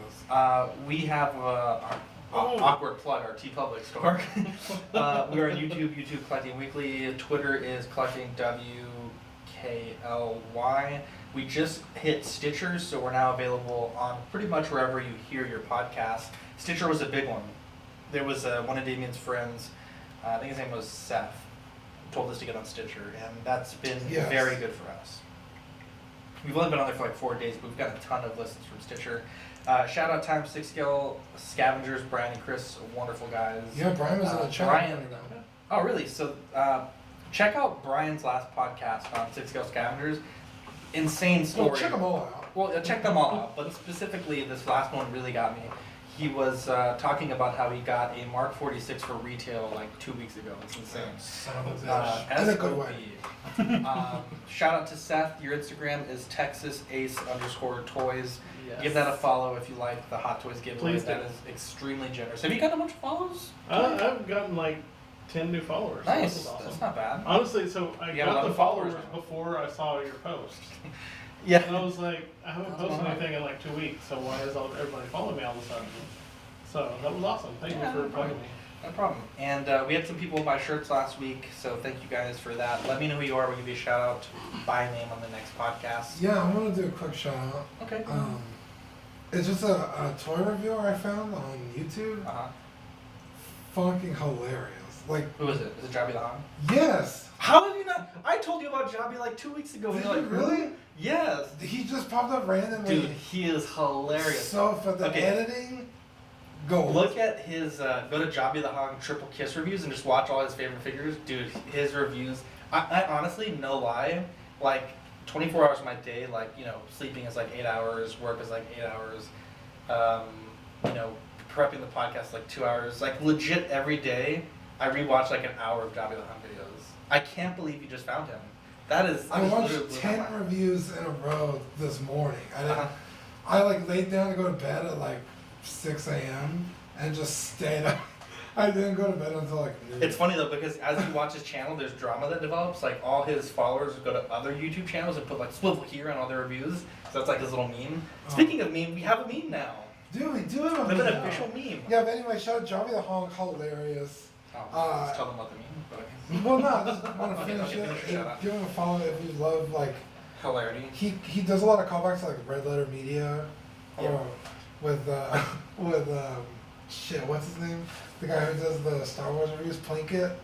this. We have our awkward plug, our TeePublic store. We're on YouTube, YouTube Collecting Weekly. Twitter is Collecting WKLY. We just hit Stitcher, so we're now available on pretty much wherever you hear your podcast. Stitcher was a big one. There was one of Damien's friends, I think his name was Seth, told us to get on Stitcher, and that's been Yes. very good for us. We've only been on there for like 4 days, but we've got a ton of listens from Stitcher. Shout out Times 6 Scale Scavengers, Brian and Chris, wonderful guys. Yeah, Brian was in the chat. Brian, oh really? So check out Brian's last podcast on 6 Scale Scavengers. Insane story. Well, check them all out. Well, check them all out, but specifically this last one really got me. He was talking about how he got a Mark 46 for retail like 2 weeks ago. It's insane. Son of a bitch. In a good way. Shout out to Seth. Your Instagram is TexasAce_toys. Yes. Give that a follow if you like the Hot Toys giveaway. Please do. That is extremely generous. Have you got a bunch of follows? I've gotten like 10 new followers. So Nice. This is awesome. That's not bad. Honestly, so I You have got 11 the followers followers now. before I saw your post. Yeah. And I was like, I haven't That's posted alright. anything in like 2 weeks, so why is everybody following me all of a sudden? So that was awesome. Thank Yeah, you for no plugging problem. me. No problem. And we had some people buy shirts last week, so thank you guys for that. Let me know who you are. We'll give you a shout out by name on the next podcast. Yeah, I want to do a quick shout out. Okay. It's just a toy reviewer I found on YouTube. Uh-huh. Fucking hilarious. Like, Who is it? Is it Jabby the Hon? yes. How did you not? I told you about Jabby like 2 weeks ago. Did and you're you like, really? Yes. He just popped up randomly. Dude, he is hilarious. So for the Okay. editing, go. Look at his, go to Jabby the Hog Triple Kiss reviews and just watch all his favorite figures. Dude, his reviews, I honestly, no lie, like 24 hours of my day, like, you know, sleeping is like 8 hours, work is like 8 hours, you know, prepping the podcast is like 2 hours. Like legit every day, I rewatch like an hour of Jabby the Hog videos. I can't believe you just found him. That is, I was watched literally blew my 10 mind. reviews in a row this morning. I didn't. Uh-huh. I like laid down to go to bed at like 6 a.m. and just stayed up. I didn't go to bed until like noon. It's funny though because as you watch his channel, there's drama that develops. Like all his followers go to other YouTube channels and put like swivel here on all their reviews. So that's like his little meme. Oh. Speaking of meme, we have a meme now. Dude, we do have a We have an meme. official meme. Yeah, but anyway, shout out Javi the Honk, hilarious. Oh, just tell them about the meme. But okay. Well, no, I just want to Okay, finish okay, it. finish your shout out. Give him a follow if you love like Hilarity. he does a lot of callbacks to like Red Letter Media, Yeah. or with shit, what's his name? The guy who does the Star Wars reviews, Plinkett,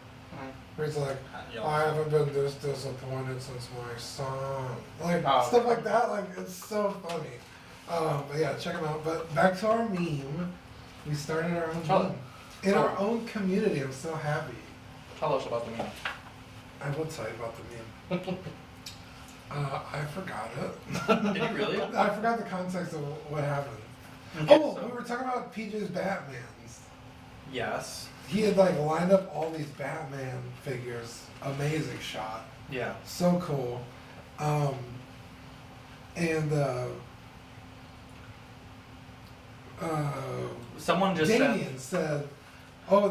where he's like, Yeah. I haven't been this disappointed since my son. Like Oh, stuff okay. like that. Like it's so funny. But yeah, check him out. But back to our meme. We started our own Tell meme it. in our own community. I'm so happy. Tell us about the meme. I will tell you about the meme. I forgot it. Did you really? I forgot the context of what happened. Okay, Oh, so- we were talking about PJ's Batmans. Yes. He had like lined up all these Batman figures. Amazing shot. Yeah. So cool. And Someone just said. Damien said, "Oh,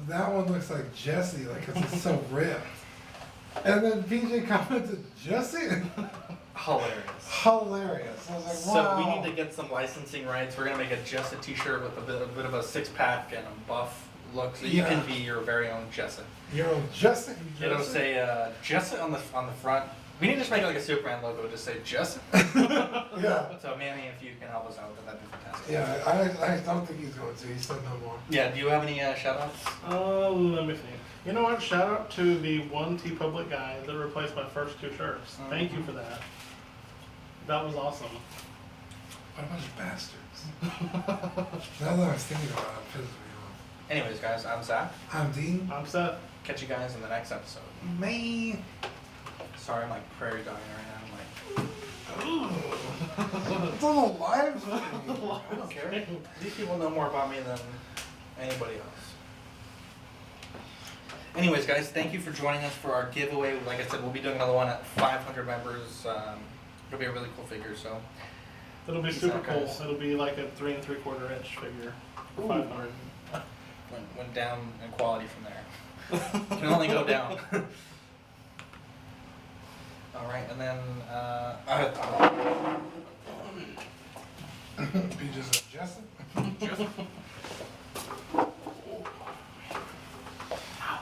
that one looks like Jesse, like 'cause it's so ripped." And then PJ commented, "Jesse." Hilarious. Hilarious. I was like, So wow. we need to get some licensing rights. We're gonna make a Jessup T-shirt with a bit of a six pack and a buff look, so you Yeah. can be your very own Jessup. Your own Jesse. It'll say Jessup on the front. We need to just make like a Superman logo. Just say Jessup. Yeah. So Manny, if you can help us out with that, that'd be fantastic. Yeah, I don't think he's going to. He said no more. Yeah. Do you have any shout-outs? Let me think. You know what? Shout out to the one TeePublic guy that replaced my first 2 shirts. Thank you for that. That was awesome. What a bunch of bastards. Now that I was thinking about it, it pisses me off. Anyways, guys, I'm Zach. I'm Dean. I'm Seth. catch you guys in the next episode. Me. Sorry, I'm like prairie dogging right now. It's on the live stream. I don't care. These people know more about me than anybody else. Anyways, guys, thank you for joining us for our giveaway. Like I said, we'll be doing another one at 500 members. It'll be a really cool figure. So It'll be Peace super out, cool. guys. It'll be like a 3 3/4 inch figure. Ooh. 500. went down in quality from there. Can only go down. All right, and then Be just adjusting. just